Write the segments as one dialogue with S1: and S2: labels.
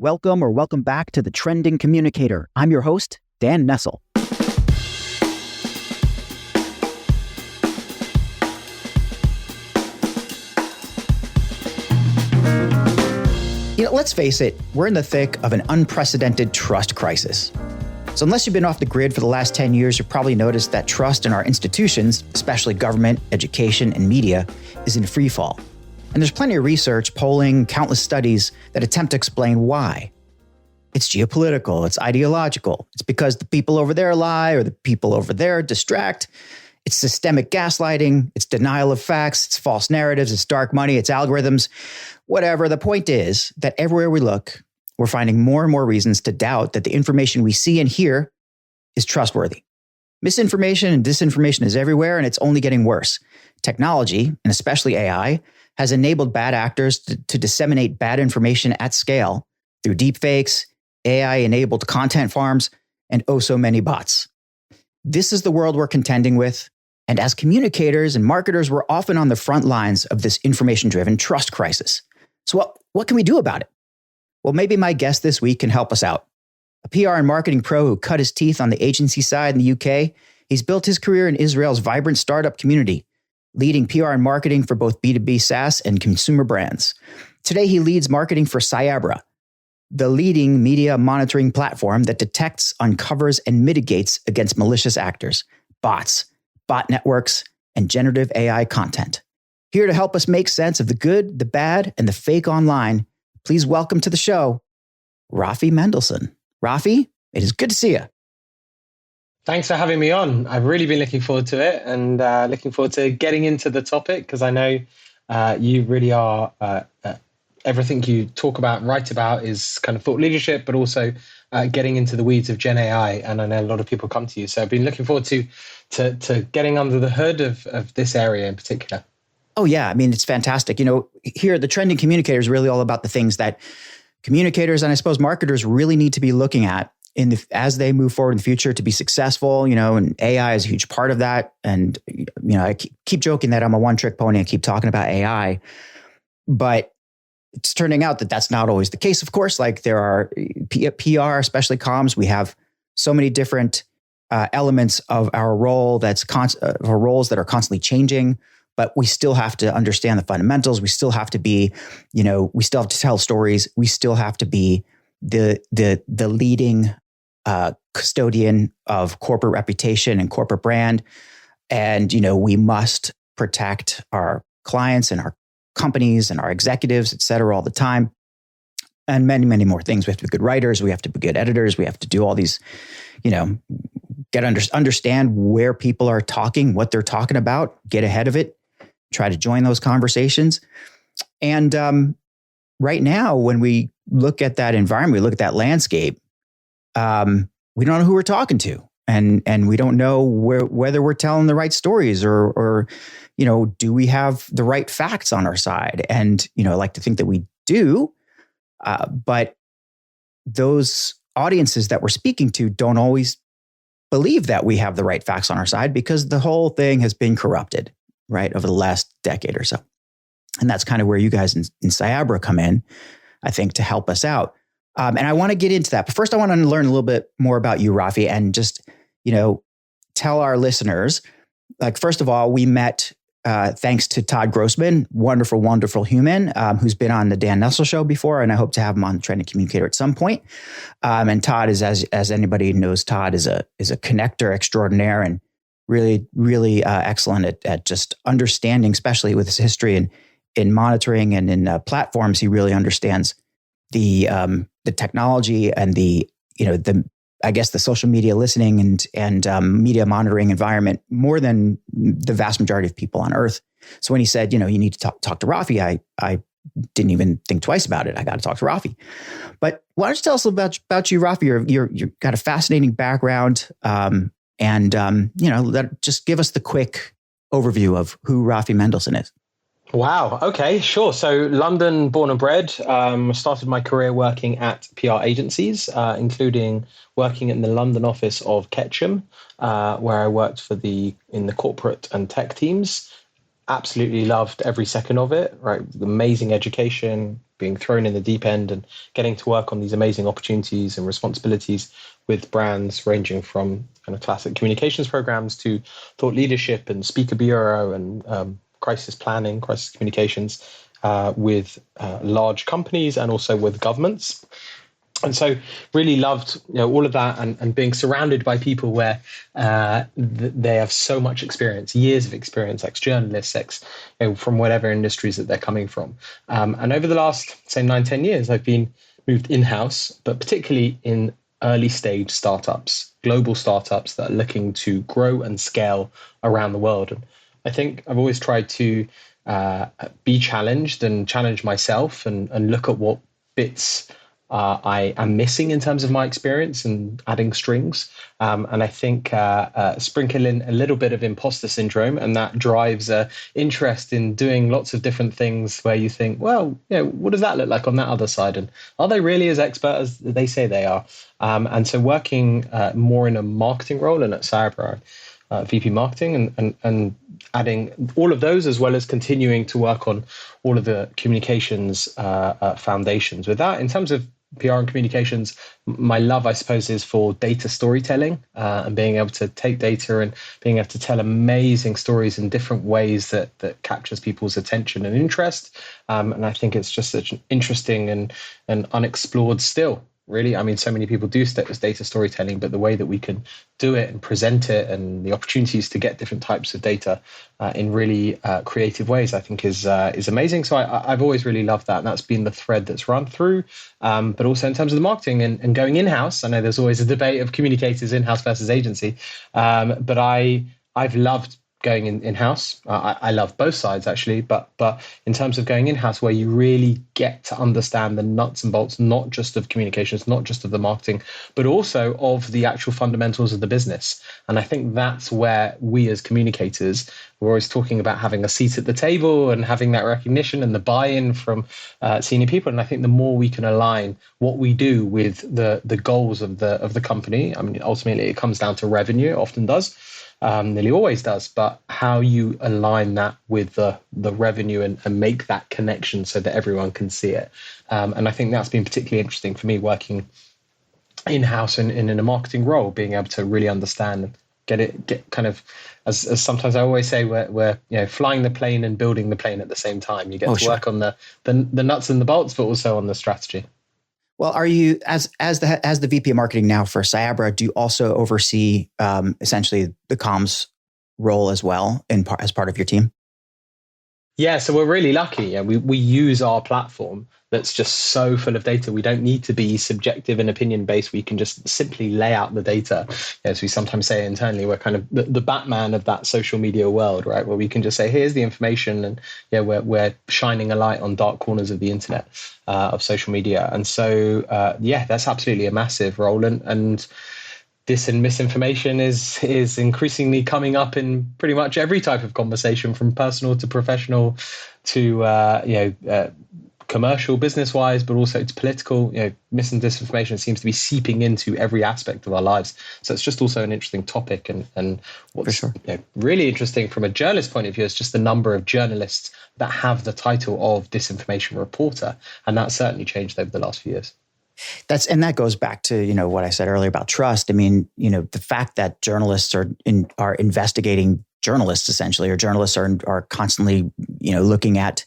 S1: Welcome back to the Trending Communicator. I'm your host, Dan Nessel. Let's face it, we're in the thick of an unprecedented trust crisis. So unless you've been off the grid for the last 10 years, you've probably noticed that trust in our institutions, especially government, education, and media, is in free fall. And there's plenty of research, polling, countless studies that attempt to explain why. It's geopolitical, it's ideological, it's because the people over there lie or the people over there distract. It's systemic gaslighting, it's denial of facts, it's false narratives, it's dark money, it's algorithms, whatever. The point is that everywhere we look, we're finding more and more reasons to doubt that the information we see and hear is trustworthy. Misinformation and disinformation is everywhere, and it's only getting worse. Technology, and especially AI, has enabled bad actors to disseminate bad information at scale through deepfakes, AI-enabled content farms, and oh so many bots. This is the world we're contending with, and as communicators and marketers, we're often on the front lines of this information-driven trust crisis. So what can we do about it? Well, maybe my guest this week can help us out. A PR and marketing pro who cut his teeth on the agency side in the UK, he's built his career in Israel's vibrant startup community, leading PR and marketing for both B2B SaaS and consumer brands. Today, he leads marketing for Cyabra, the leading media monitoring platform that detects, uncovers, and mitigates against malicious actors, bots, bot networks, and generative AI content. Here to help us make sense of the good, the bad, and the fake online, please welcome to the show, Rafi Mendelsohn. Rafi, it is good to see you.
S2: Thanks for having me on. I've really been looking forward to it and looking forward to getting into the topic because I know you really are, everything you talk about and write about is kind of thought leadership, but also getting into the weeds of Gen AI. And I know a lot of people come to you. So I've been looking forward to getting under the hood of this area in particular.
S1: Oh, yeah. I mean, it's fantastic. Here, the Trending Communicator is really all about the things that communicators and I suppose marketers really need to be looking at as they move forward in the future to be successful, and AI is a huge part of that. And, I keep joking that I'm a one-trick pony and keep talking about AI, but it's turning out that that's not always the case. Of course, like there are PR, especially comms, we have so many different elements of our role our roles that are constantly changing. But we still have to understand the fundamentals. We still have to be, we still have to tell stories. We still have to be the leading custodian of corporate reputation and corporate brand. And, we must protect our clients and our companies and our executives, et cetera, all the time. And many, many more things. We have to be good writers. We have to be good editors. We have to do all these, understand where people are talking, what they're talking about, get ahead of it. Try to join those conversations. And right now, when we look at that environment, we look at that landscape, we don't know who we're talking to. And we don't know whether we're telling the right stories or do we have the right facts on our side? And, I like to think that we do. But those audiences that we're speaking to don't always believe that we have the right facts on our side because the whole thing has been corrupted. Right, over the last decade or so. And that's kind of where you guys in Cyabra come in, I think, to help us out. And I want to get into that. But first, I want to learn a little bit more about you, Rafi, and just, tell our listeners, first of all, we met thanks to Todd Grossman, wonderful, wonderful human who's been on the Dan Nessel show before, and I hope to have him on the Trending Communicator at some point. And Todd is, as anybody knows, Todd is a connector extraordinaire and really, really excellent at just understanding, especially with his history in monitoring and in platforms. He really understands the technology and the social media listening and media monitoring environment more than the vast majority of people on Earth. So when he said, you need to talk to Rafi, I didn't even think twice about it. I got to talk to Rafi. But why don't you tell us about you, Rafi? You've got a fascinating background. Just give us the quick overview of who Rafi Mendelsohn is.
S2: Wow. Okay, sure. So London born and bred, started my career working at PR agencies, including working in the London office of Ketchum, where I worked in the corporate and tech teams. absolutely loved every second of it, right? Amazing education, being thrown in the deep end and getting to work on these amazing opportunities and responsibilities with brands ranging from kind of classic communications programs to thought leadership and speaker bureau and crisis planning, crisis communications with large companies and also with governments. And so really loved all of that and being surrounded by people where they have so much experience, years of experience, ex-journalists, from whatever industries that they're coming from. And over the last, say, 9-10 years, I've been moved in-house, but particularly in early stage startups, global startups that are looking to grow and scale around the world. And I think I've always tried to be challenged and challenge myself and look at what bits I am missing in terms of my experience and adding strings. And I think sprinkle in a little bit of imposter syndrome, and that drives interest in doing lots of different things where you think, well, what does that look like on that other side? And are they really as expert as they say they are? And so working more in a marketing role and at Cyber, VP marketing and adding all of those, as well as continuing to work on all of the communications foundations. With that, in terms of PR and communications, my love, I suppose, is for data storytelling and being able to take data and being able to tell amazing stories in different ways that captures people's attention and interest. And I think it's just such an interesting and unexplored still. Really, I mean, so many people do data storytelling, but the way that we can do it and present it and the opportunities to get different types of data in really creative ways, I think is amazing. So I've always really loved that. And that's been the thread that's run through. But also in terms of the marketing and going in-house, I know there's always a debate of communicators in-house versus agency. But I've loved going in-house. I love both sides, actually, but in terms of going in-house, where you really get to understand the nuts and bolts, not just of communications, not just of the marketing, but also of the actual fundamentals of the business. And I think that's where we as communicators, we're always talking about having a seat at the table and having that recognition and the buy-in from senior people. And I think the more we can align what we do with the goals of the company, I mean, ultimately it comes down to revenue, it often does. Nearly always does, but how you align that with the revenue and make that connection so that everyone can see it. And I think that's been particularly interesting for me working in-house and in a marketing role, being able to really understand and get kind of, as sometimes I always say, we're flying the plane and building the plane at the same time. You get to work on the nuts and the bolts, but also on the strategy.
S1: Well, are you as the VP of marketing now for Cyabra? Do you also oversee essentially the comms role as well as part of your team?
S2: Yeah, so we're really lucky. Yeah, we use our platform that's just so full of data. We don't need to be subjective and opinion based. We can just simply lay out the data. As we sometimes say internally, we're kind of the Batman of that social media world, right? Where we can just say, here's the information, and we're shining a light on dark corners of the internet of social media. And so that's absolutely a massive role. And dis and misinformation is increasingly coming up in pretty much every type of conversation, from personal to professional to commercial, business-wise, but also to political. Mis and disinformation seems to be seeping into every aspect of our lives. So it's just also an interesting topic. And what's
S1: For sure.
S2: Really interesting from a journalist point of view is just the number of journalists that have the title of disinformation reporter, and that's certainly changed over the last few years.
S1: That goes back to what I said earlier about trust. I mean, the fact that journalists are investigating journalists essentially, or journalists are constantly looking at.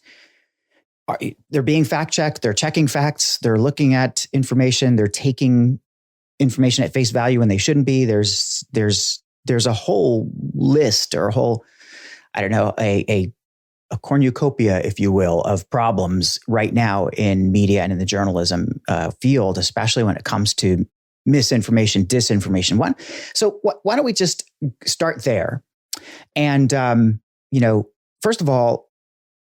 S1: They're being fact checked. They're checking facts. They're looking at information. They're taking information at face value when they shouldn't be. There's a whole list, or a whole, I don't know, a cornucopia, if you will, of problems right now in media and in the journalism field, especially when it comes to misinformation, disinformation. Why don't we just start there? And, first of all,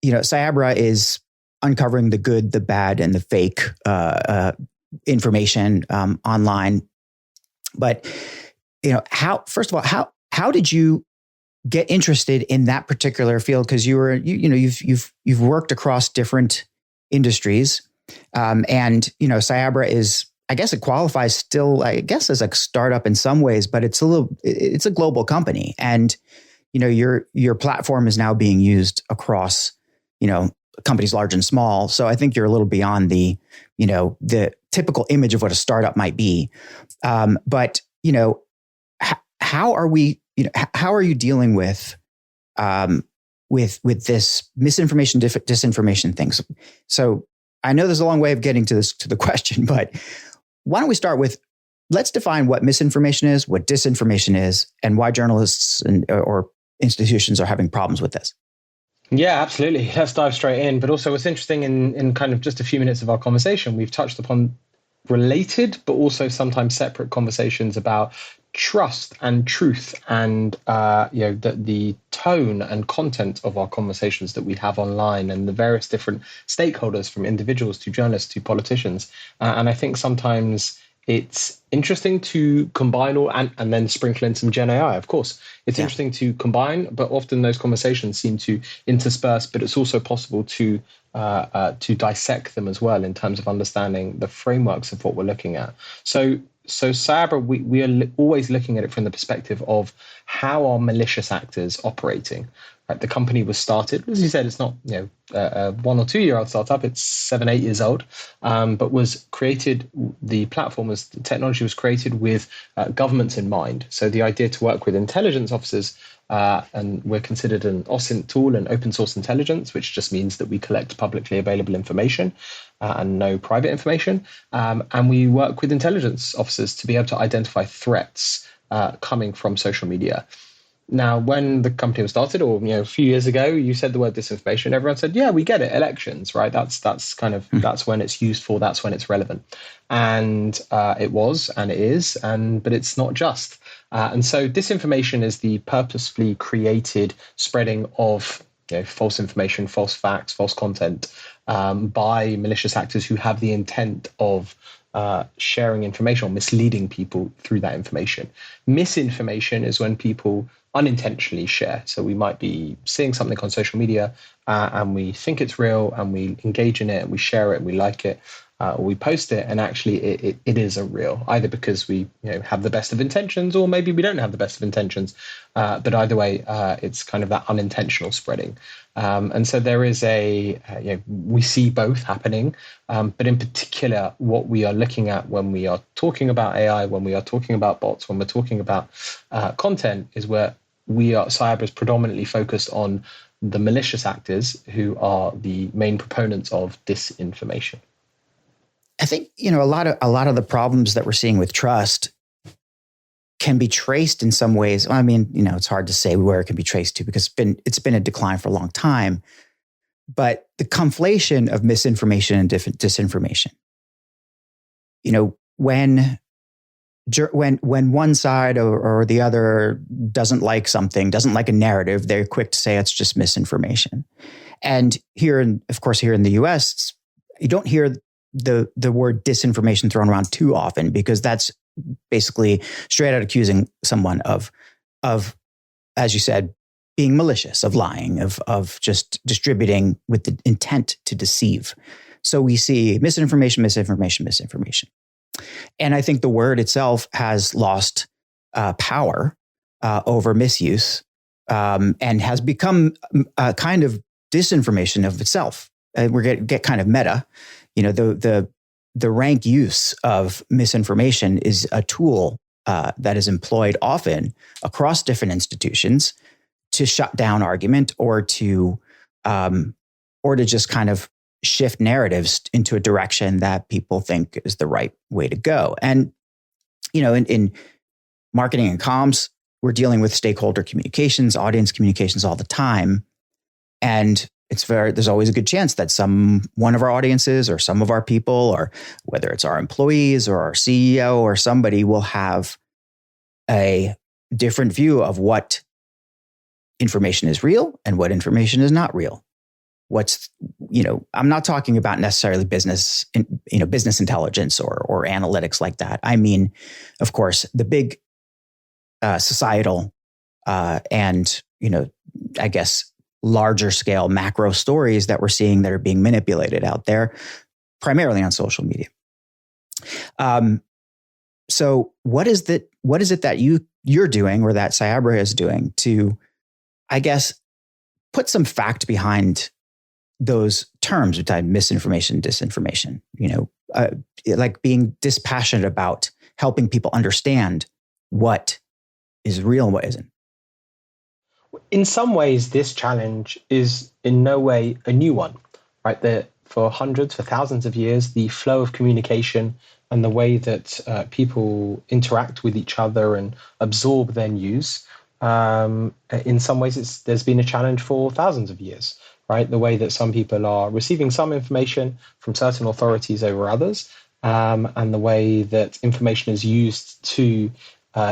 S1: Cyabra is uncovering the good, the bad, and the fake information online. But, how did you get interested in that particular field? Because you've worked across different industries, and Cyabra is, I guess it qualifies still, I guess, as a startup in some ways, but it's a global company. And your platform is now being used across, companies large and small. So I think you're a little beyond the typical image of what a startup might be. But how are we? How are you dealing with this misinformation, disinformation things? So I know there's a long way of getting to the question, but why don't we start with, let's define what misinformation is, what disinformation is, and why journalists or institutions are having problems with this.
S2: Yeah, absolutely. Let's dive straight in. But also, what's interesting in kind of just a few minutes of our conversation, we've touched upon related, but also sometimes separate conversations about trust and truth and the tone and content of our conversations that we have online and the various different stakeholders, from individuals to journalists to politicians. And I think sometimes it's interesting to combine all and then sprinkle in some Gen AI, of course. It's interesting to combine, but often those conversations seem to intersperse, but it's also possible to dissect them as well in terms of understanding the frameworks of what we're looking at. So Cyber, we are always looking at it from the perspective of how are malicious actors operating. Right? The company was started, as you said, it's not a 1 or 2 year old startup. It's 7, 8 years old, but was created. The technology was created with governments in mind. So the idea to work with intelligence officers. And we're considered an OSINT tool, an open source intelligence, which just means that we collect publicly available information and no private information. And we work with intelligence officers to be able to identify threats coming from social media. Now, when the company was started, or a few years ago, you said the word disinformation. Everyone said, "Yeah, we get it. Elections, right? That's that's when it's used for. That's when it's relevant." And it was, and it is, but it's not just. And so, disinformation is the purposefully created spreading of false information, false facts, false content by malicious actors who have the intent of sharing information or misleading people through that information. Misinformation is when people unintentionally share. So we might be seeing something on social media and we think it's real and we engage in it and we share it and we like it or we post it, and actually it isn't real, either because we have the best of intentions or maybe we don't have the best of intentions. But either way, it's kind of that unintentional spreading. And so there is we see both happening, but in particular, what we are looking at when we are talking about AI, when we are talking about bots, when we're talking about content, is where cyber is predominantly focused on the malicious actors who are the main proponents of disinformation.
S1: I think a lot of the problems that we're seeing with trust can be traced in some ways. I mean, it's hard to say where it can be traced to because it's been a decline for a long time. But the conflation of misinformation and disinformation. When one side or the other doesn't like something, doesn't like a narrative, they're quick to say it's just misinformation. And here in the US, you don't hear the word disinformation thrown around too often, because that's basically straight out accusing someone of, as you said, being malicious, of lying, of just distributing with the intent to deceive. So we see misinformation. And I think the word itself has lost power over misuse and has become a kind of disinformation of itself. We're get kind of meta. The rank use of misinformation is a tool that is employed often across different institutions to shut down argument or to just kind of shift narratives into a direction that people think is the right way to go. And in marketing and comms, we're dealing with stakeholder communications, audience communications all the time, and there's always a good chance that one of our audiences or some of our people, or whether it's our employees or our CEO or somebody, will have a different view of what information is real and what information is not real. I'm not talking about necessarily business intelligence or analytics like that. I mean, of course, the big societal and I guess larger scale macro stories that we're seeing that are being manipulated out there, primarily on social media. So what is it that you're doing, or that Cyabra is doing, to I guess, put some fact behind those terms between misinformation and disinformation, like being dispassionate about helping people understand what is real and what isn't.
S2: In some ways, this challenge is in no way a new one, right? That for hundreds, for thousands of years, the flow of communication and the way that people interact with each other and absorb their news, in some ways, there's been a challenge for thousands of years, right? The way that some people are receiving some information from certain authorities over others, and the way that information is used to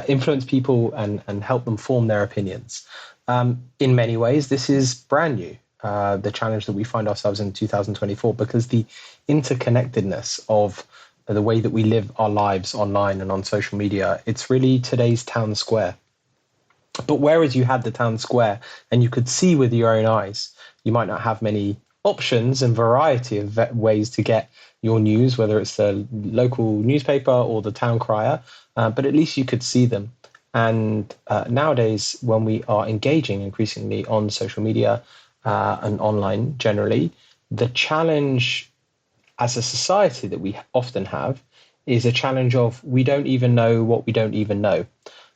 S2: influence people and help them form their opinions. In many ways, this is brand new, the challenge that we find ourselves in 2024, because the interconnectedness of the way that we live our lives online and on social media, it's really today's town square. But whereas you had the town square and you could see with your own eyes, you might not have many options and variety of ways to get your news, whether it's the local newspaper or the town crier, but at least you could see them. And nowadays, when we are engaging increasingly on social media and online generally, the challenge as a society that we often have is a challenge of we don't even know what we don't even know.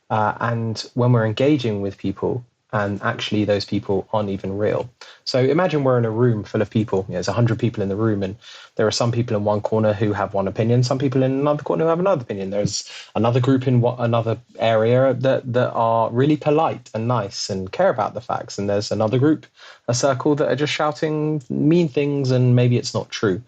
S2: And when we're engaging with people, and actually those people aren't even real. So imagine we're in a room full of people. There's 100 people in the room, and there are some people in one corner who have one opinion, some people in another corner who have another opinion. There's another group in another area that are really polite and nice and care about the facts. And there's another group, a circle, that are just shouting mean things, and maybe it's not true.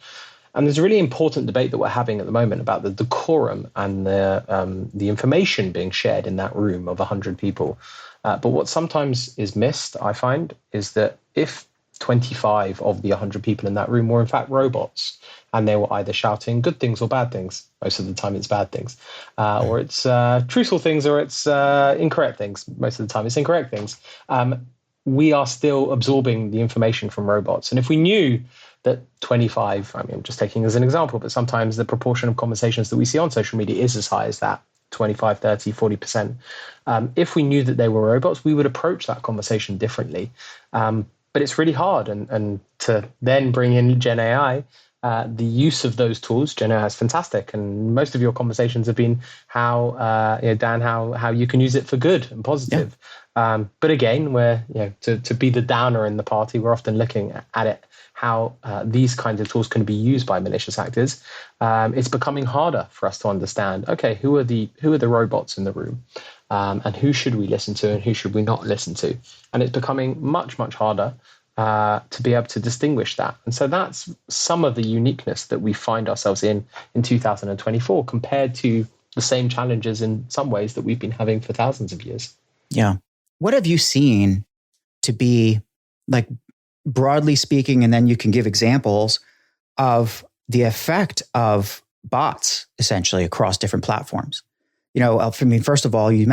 S2: And there's a really important debate that we're having at the moment about the decorum and the information being shared in that room of 100 people. But what sometimes is missed, I find, is that if 25 of the 100 people in that room were in fact robots, and they were either shouting good things or bad things, most of the time it's bad things, or it's truthful things, or it's incorrect things, most of the time it's incorrect things, we are still absorbing the information from robots. And if we knew that 25, I mean, I'm just taking as an example, but sometimes the proportion of conversations that we see on social media is as high as that, 25, 30, 40%. If we knew that they were robots, we would approach that conversation differently. But it's really hard. And to then bring in Gen AI, the use of those tools, Gen AI is fantastic. And most of your conversations have been Dan, how you can use it for good and positive. Yeah. But again, to be the downer in the party, we're often looking at it, how these kinds of tools can be used by malicious actors. It's becoming harder for us to understand, okay, who are the robots in the room, and who should we listen to and who should we not listen to? And it's becoming much, much harder to be able to distinguish that. And so that's some of the uniqueness that we find ourselves in 2024 compared to the same challenges in some ways that we've been having for thousands of years.
S1: Yeah. What have you seen to be, like, broadly speaking, and then you can give examples of the effect of bots essentially across different platforms? I mean, first of all, you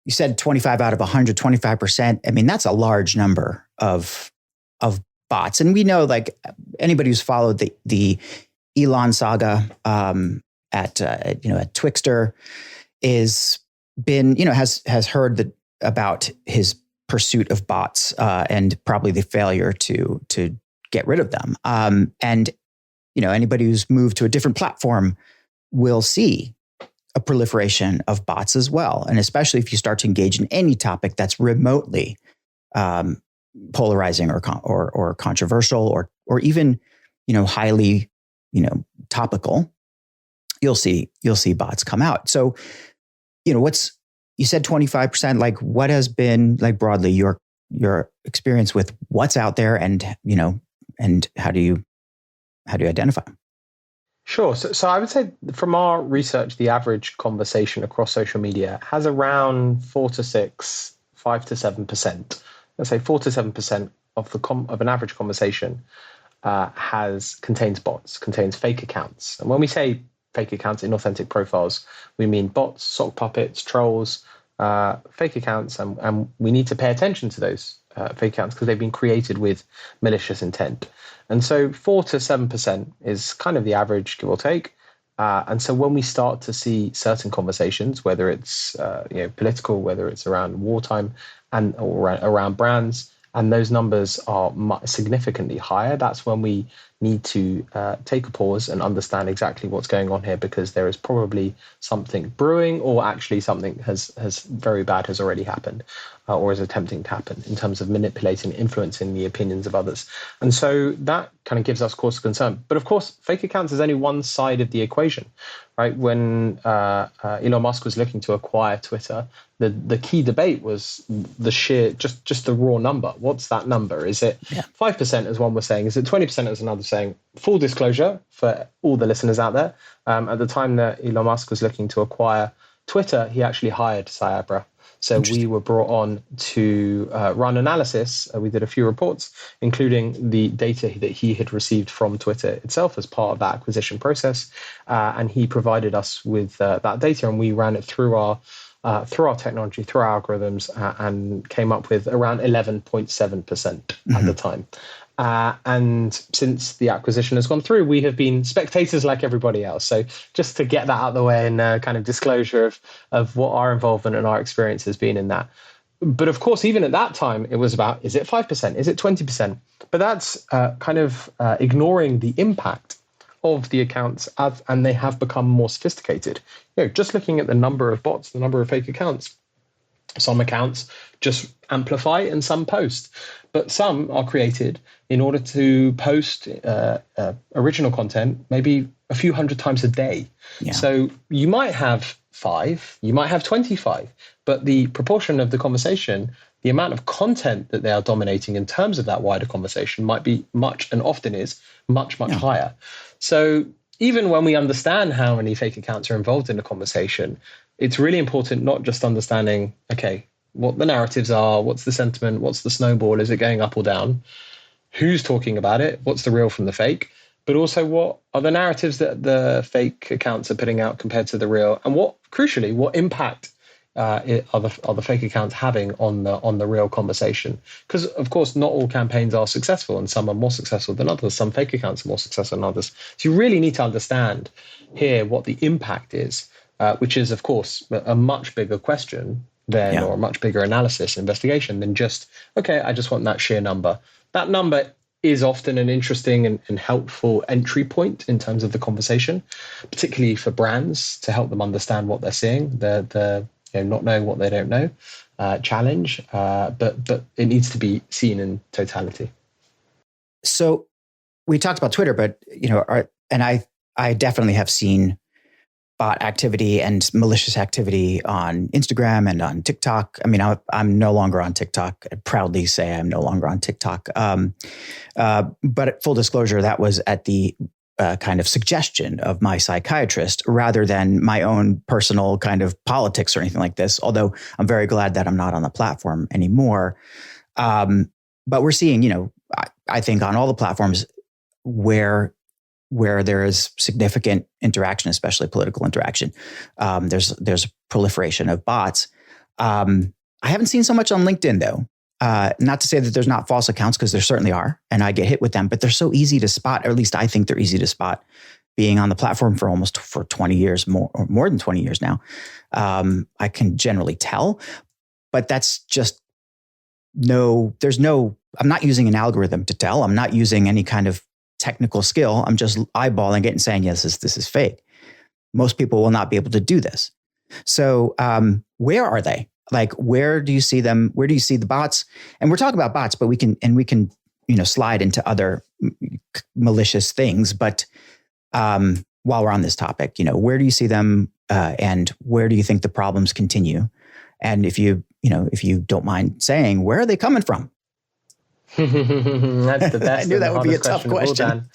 S1: said 25 out of 100, 25%. I mean, that's a large number of bots. And we know, like, anybody who's followed the Elon saga at Twixter has heard about his pursuit of bots and probably the failure to get rid of them. And anybody who's moved to a different platform will see a proliferation of bots as well. And especially if you start to engage in any topic that's remotely polarizing or controversial or even highly topical, you'll see bots come out. So you said 25%, like, what has been, like, broadly your experience with what's out there, and how do you identify them?
S2: Sure. So I would say from our research, the average conversation across social media has around 4 to 6, 5 to 7%. Let's say 4 to 7% of an average conversation contains bots, contains fake accounts. And when we say fake accounts, inauthentic profiles, we mean bots, sock puppets, trolls, fake accounts, and we need to pay attention to those fake accounts because they've been created with malicious intent. And so 4 to 7% is kind of the average, give or take. And so when we start to see certain conversations, whether it's political, whether it's around wartime or around brands, and those numbers are significantly higher, that's when we need to take a pause and understand exactly what's going on here, because there is probably something brewing, or actually something has very bad has already happened, or is attempting to happen in terms of manipulating, influencing the opinions of others. And so that kind of gives us cause for concern. But of course, fake accounts is only one side of the equation, right? When Elon Musk was looking to acquire Twitter, the key debate was the sheer, just the raw number. What's that number? Is it 5%, as one was saying? Is it 20%, as another saying? Full disclosure for all the listeners out there, at the time that Elon Musk was looking to acquire Twitter, he actually hired Cyabra. So we were brought on to run analysis. We did a few reports, including the data that he had received from Twitter itself as part of that acquisition process. And he provided us with that data, and we ran it through our technology, through our algorithms, and came up with around 11.7% at the time. And since the acquisition has gone through, we have been spectators like everybody else. So just to get that out of the way, and kind of disclosure of what our involvement and our experience has been in that. But of course, even at that time, it was about, is it 5%? Is it 20%? But that's kind of ignoring the impact of the accounts and they have become more sophisticated. Just looking at the number of bots, the number of fake accounts, some accounts just amplify and some post, but some are created in order to post original content maybe a few hundred times a day. Yeah. So you might have 5, you might have 25, but the proportion of the conversation, the amount of content that they are dominating in terms of that wider conversation might be much, and often is much higher. So even when we understand how many fake accounts are involved in a conversation, it's really important not just understanding, okay, what the narratives are, what's the sentiment, what's the snowball, is it going up or down, who's talking about it, what's the real from the fake, but also what are the narratives that the fake accounts are putting out compared to the real, and crucially, what impact are the fake accounts having on the real conversation? Because of course, not all campaigns are successful, and some are more successful than others. Some fake accounts are more successful than others. So you really need to understand here what the impact is, which is of course a much bigger question than, or a much bigger analysis investigation than just, okay, I just want that sheer number. That number is often an interesting and helpful entry point in terms of the conversation, particularly for brands, to help them understand what they're seeing. The not knowing what they don't know challenge, but it needs to be seen in totality.
S1: So we talked about Twitter, but I definitely have seen bot activity and malicious activity on Instagram and on TikTok. I mean, I'm no longer on TikTok. I proudly say I'm no longer on TikTok. But full disclosure, that was at the kind of suggestion of my psychiatrist rather than my own personal kind of politics or anything like this. Although I'm very glad that I'm not on the platform anymore. But we're seeing, I think on all the platforms where there is significant interaction, especially political interaction, there's a proliferation of bots. I haven't seen so much on LinkedIn though. Not to say that there's not false accounts, because there certainly are, and I get hit with them, but they're so easy to spot, or at least I think they're easy to spot, being on the platform for 20 years, more than 20 years now. I can generally tell, but that's just I'm not using an algorithm to tell. I'm not using any kind of technical skill. I'm just eyeballing it and saying, yes, this is fake. Most people will not be able to do this. So where are they? Like, where do you see them? Where do you see the bots? And we're talking about bots, but we can slide into other malicious things. But while we're on this topic, where do you see them, and where do you think the problems continue? And if you don't mind saying, where are they coming from?
S2: That's the best.
S1: I knew that would be a tough question.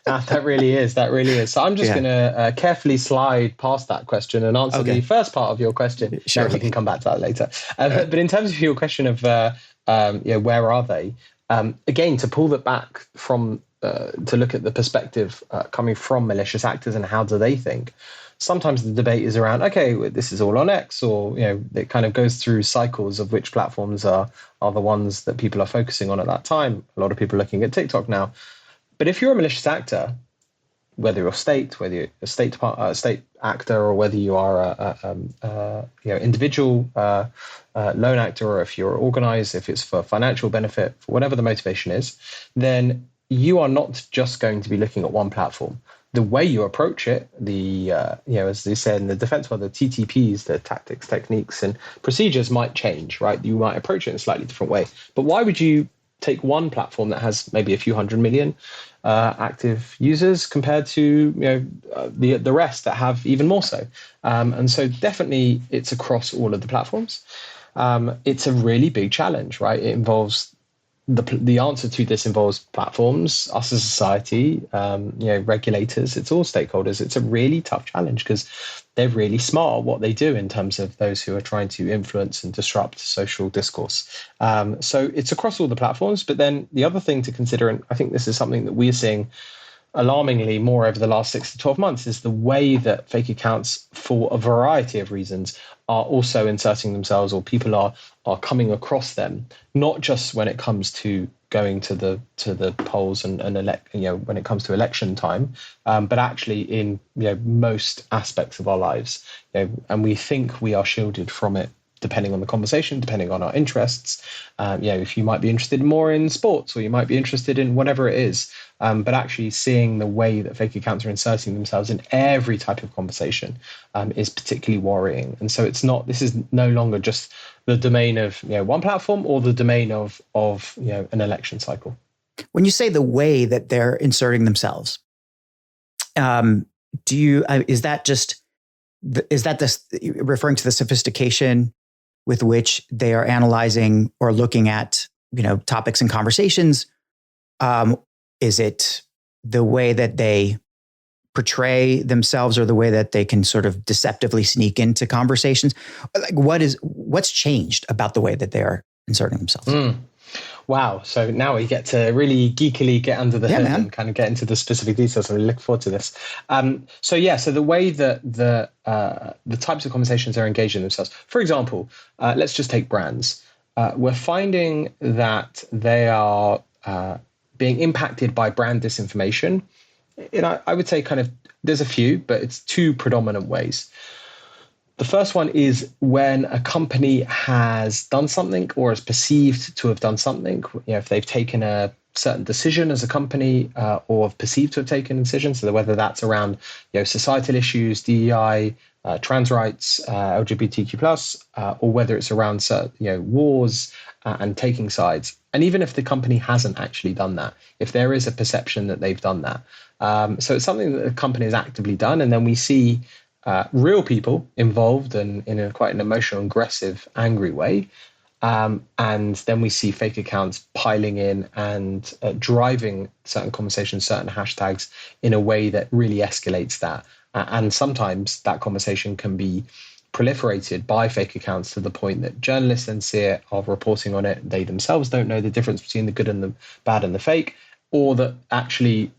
S2: That really is. So I'm just going to carefully slide past that question and answer the first part of your question.
S1: Sure.
S2: We can come back to that later. But in terms of your question of where are they? Again, to pull that back from to look at the perspective coming from malicious actors and how do they think. Sometimes the debate is around, okay, this is all on X, or it kind of goes through cycles of which platforms are the ones that people are focusing on at that time. A lot of people are looking at TikTok now. But if you're a malicious actor, whether you're state, whether you're a state actor, or whether you are individual loan actor, or if you're organized, if it's for financial benefit, for whatever the motivation is, then you are not just going to be looking at one platform. The way you approach it, as they said in the defense world, the TTPs, the tactics, techniques, and procedures might change, right? You might approach it in a slightly different way. But why would you take one platform that has maybe a few hundred million active users compared to the rest that have even more so? And so definitely it's across all of the platforms. It's a really big challenge, right? It involves the answer to this involves platforms, us as a society, regulators. It's all stakeholders. It's a really tough challenge because they're really smart at what they do in terms of those who are trying to influence and disrupt social discourse. So it's across all the platforms. But then the other thing to consider, and I think this is something that we are seeing alarmingly more over the last 6 to 12 months, is the way that fake accounts, for a variety of reasons, are also inserting themselves, or people are coming across them, not just when it comes to going to the polls and when it comes to election time, but actually in most aspects of our lives, and we think we are shielded from it depending on the conversation, depending on our interests. If you might be interested more in sports, or you might be interested in whatever it is, but actually seeing the way that fake accounts are inserting themselves in every type of conversation is particularly worrying. And so this is no longer just the domain of one platform, or the domain of an election cycle.
S1: When you say the way that they're inserting themselves, is that referring to the sophistication with which they are analyzing or looking at topics and conversations? Is it the way that they portray themselves, or the way that they can sort of deceptively sneak into conversations? Like, what's changed about the way that they are inserting themselves?
S2: Wow. So now we get to really geekily get under the hood and kind of get into the specific details. So we look forward to this. So the way that the types of conversations are engaged in themselves. For example, let's just take brands. We're finding that they are being impacted by brand disinformation. I would say there's a few, but it's two predominant ways. The first one is when a company has done something, or is perceived to have done something. If they've taken a certain decision as a company, or perceived to have taken a decision, so whether that's around societal issues, DEI, trans rights, LGBTQ+, or whether it's around wars and taking sides. And even if the company hasn't actually done that, if there is a perception that they've done that. So it's something that the company has actively done. And then we see real people involved in quite an emotional, aggressive, angry way. And then we see fake accounts piling in and driving certain conversations, certain hashtags in a way that really escalates that. And sometimes that conversation can be proliferated by fake accounts to the point that journalists then see it, are reporting on it. They themselves don't know the difference between the good and the bad and the fake, or that actually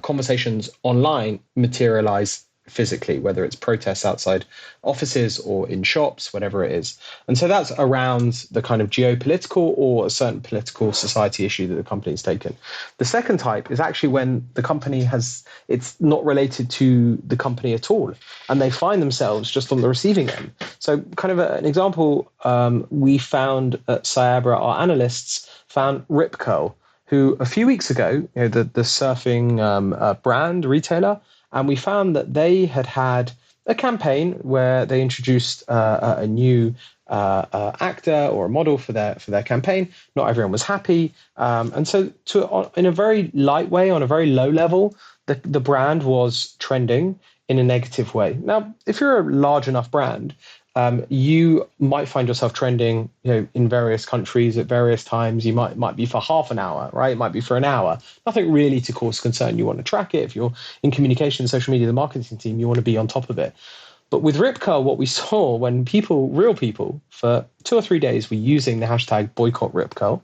S2: conversations online materialize physically, whether it's protests outside offices or in shops, whatever it is. And so that's around the kind of geopolitical or a certain political society issue that the company's taken. The second type is actually when the company it's not related to the company at all, and they find themselves just on the receiving end. So kind of an example, we found at Cyabra, our analysts found Rip Curl, who a few weeks ago, the surfing brand retailer, and we found that they had a campaign where they introduced a new actor or a model for their campaign. Not everyone was happy, and so in a very light way, on a very low level, the brand was trending in a negative way. Now, if you're a large enough brand, you might find yourself trending, in various countries at various times. You might be for half an hour, right? It might be for an hour. Nothing really to cause concern. You want to track it. If you're in communication, social media, the marketing team, you want to be on top of it. But with Rip Curl, what we saw when real people, for 2 or 3 days were using the hashtag boycott Rip Curl,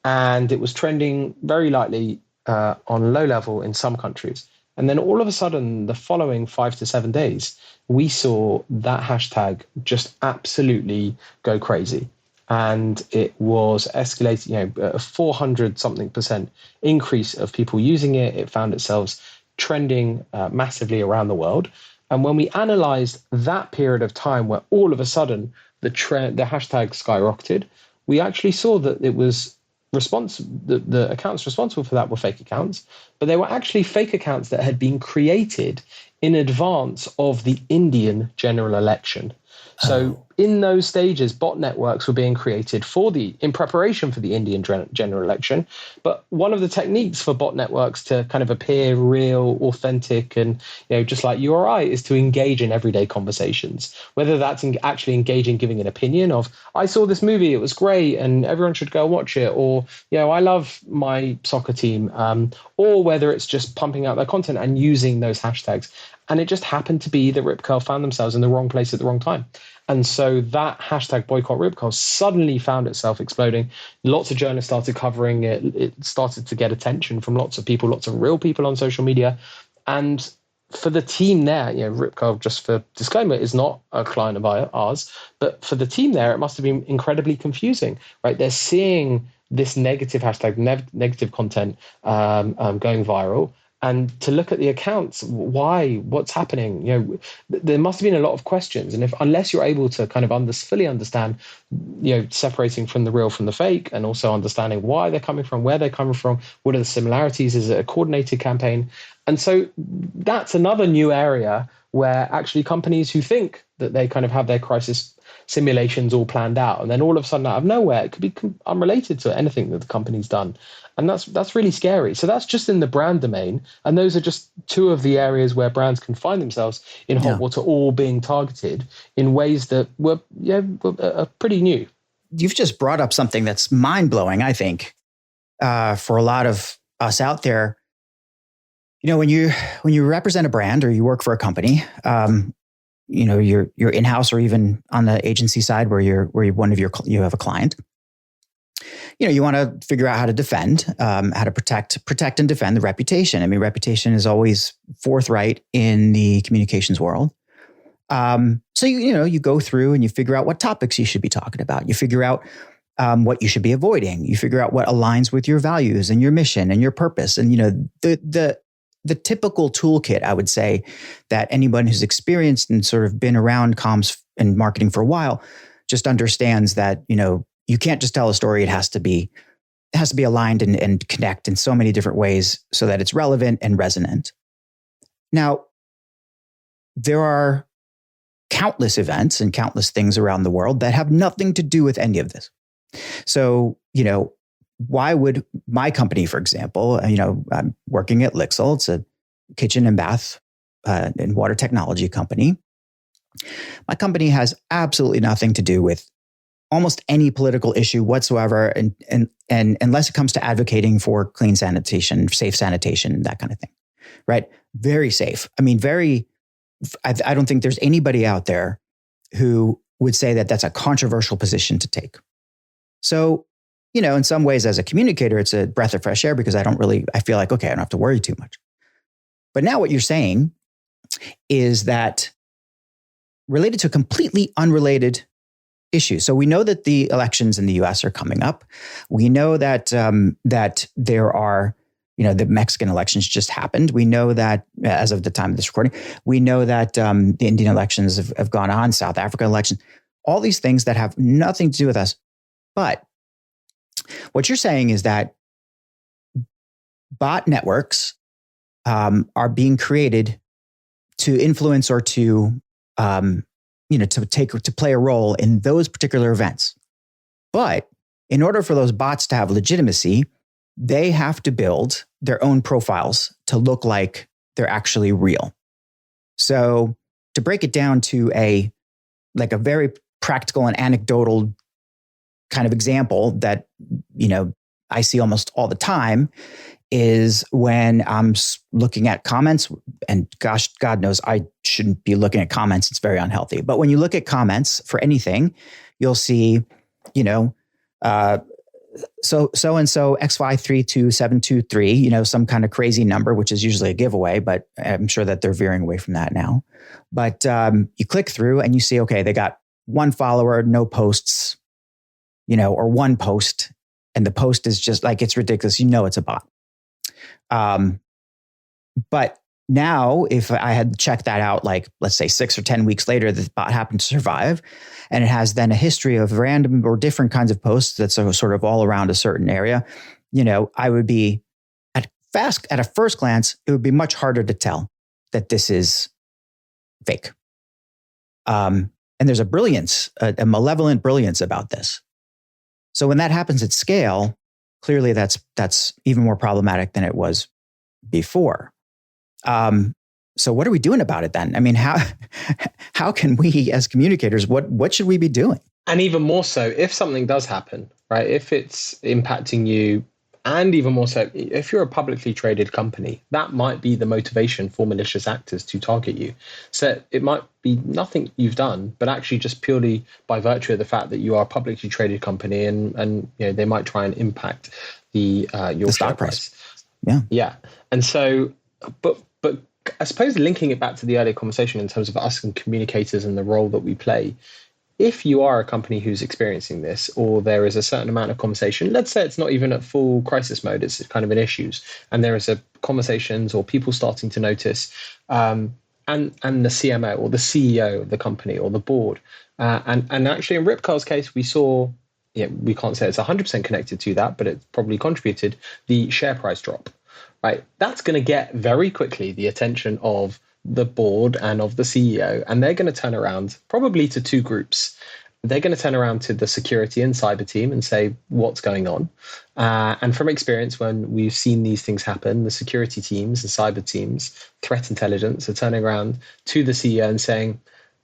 S2: and it was trending very lightly on low level in some countries. And then all of a sudden, the following 5 to 7 days, we saw that hashtag just absolutely go crazy. And it was escalating, a 400 something % increase of people using it. It found itself trending massively around the world. And when we analyzed that period of time where all of a sudden the hashtag skyrocketed, we actually saw that it was the accounts responsible for that were fake accounts, but they were actually fake accounts that had been created in advance of the Indian general election. So in those stages, bot networks were being created in preparation for the Indian general election. But one of the techniques for bot networks to kind of appear real, authentic, and just like you or I, is to engage in everyday conversations. Whether that's actually engaging, giving an opinion of, I saw this movie, it was great, and everyone should go watch it, or I love my soccer team, or whether it's just pumping out their content and using those hashtags. And it just happened to be that Rip Curl found themselves in the wrong place at the wrong time. And so that hashtag boycott Rip Curl suddenly found itself exploding. Lots of journalists started covering it. It started to get attention from lots of people, lots of real people on social media. And for the team there, Rip Curl, just for disclaimer, is not a client of ours. But for the team there, it must have been incredibly confusing, right? They're seeing this negative hashtag, negative content going viral. And to look at the accounts, what's happening? There must have been a lot of questions. And unless you're able to kind of fully understand, separating from the real from the fake, and also understanding why they're coming from, where they're coming from, what are the similarities? Is it a coordinated campaign? And so that's another new area where actually companies who think that they kind of have their crisis simulations all planned out, and then all of a sudden out of nowhere, it could be unrelated to anything that the company's done. And that's really scary. So that's just in the brand domain. And those are just two of the areas where brands can find themselves in hot water, all being targeted in ways that were pretty new.
S1: You've just brought up something that's mind-blowing, I think, for a lot of us out there. When you represent a brand or you work for a company, you're in-house or even on the agency side where you have a client. You want to figure out how to defend, how to protect and defend the reputation. I mean, reputation is always forthright in the communications world. So you go through and you figure out what topics you should be talking about. You figure out what you should be avoiding. You figure out what aligns with your values and your mission and your purpose. And the typical toolkit, I would say, that anyone who's experienced and sort of been around comms and marketing for a while just understands that you can't just tell a story. It has to be aligned and connect in so many different ways so that it's relevant and resonant. Now, there are countless events and countless things around the world that have nothing to do with any of this. So, why would my company, for example, I'm working at Lixil, it's a kitchen and bath and water technology company. My company has absolutely nothing to do with almost any political issue whatsoever, and unless it comes to advocating for clean sanitation, safe sanitation, that kind of thing, right? Very safe. I mean, I don't think there's anybody out there who would say that that's a controversial position to take. So, in some ways as a communicator, it's a breath of fresh air because I feel like, okay, I don't have to worry too much. But now what you're saying is that related to completely unrelated issues. So we know that the elections in the US are coming up. We know that that there are, the Mexican elections just happened. We know that as of the time of this recording, we know that the Indian elections have gone on, South Africa elections, all these things that have nothing to do with us. But what you're saying is that bot networks are being created to influence or to play a role in those particular events. But in order for those bots to have legitimacy, they have to build their own profiles to look like they're actually real. So to break it down to a very practical and anecdotal kind of example that, I see almost all the time is when I'm looking at comments, and gosh, God knows I shouldn't be looking at comments. It's very unhealthy. But when you look at comments for anything, you'll see, so-and-so XY32723, some kind of crazy number, which is usually a giveaway, but I'm sure that they're veering away from that now. But you click through and you see, okay, they got one follower, no posts, or one post, and the post is just like, it's ridiculous. It's a bot. But Now, if I had checked that out, like let's say 6 or 10 weeks later, the bot happened to survive, and it has then a history of random or different kinds of posts that's sort of all around a certain area, I would be at a first glance, it would be much harder to tell that this is fake. And there's a brilliance, a malevolent brilliance about this. So when that happens at scale, clearly that's even more problematic than it was before. So what are we doing about it then? I mean, how can we as communicators, what should we be doing?
S2: And even more so, if something does happen, right? If it's impacting you, and even more so, if you're a publicly traded company, that might be the motivation for malicious actors to target you. So it might be nothing you've done, but actually just purely by virtue of the fact that you are a publicly traded company, and they might try and impact your stock price. Yeah. And so, but I suppose linking it back to the earlier conversation in terms of us and communicators and the role that we play, if you are a company who's experiencing this, or there is a certain amount of conversation, let's say it's not even at full crisis mode, it's kind of in issues, and there is a conversations or people starting to notice, and the CMO or the CEO of the company or the board, and actually in Ripcar's case, we saw, we can't say it's 100% connected to that, but it probably contributed, the share price drop. Right, that's going to get very quickly the attention of the board and of the CEO, and they're going to turn around probably to two groups. They're going to turn around to the security and cyber team and say, what's going on? And from experience, when we've seen these things happen, the security teams, the cyber teams, threat intelligence are turning around to the CEO and saying,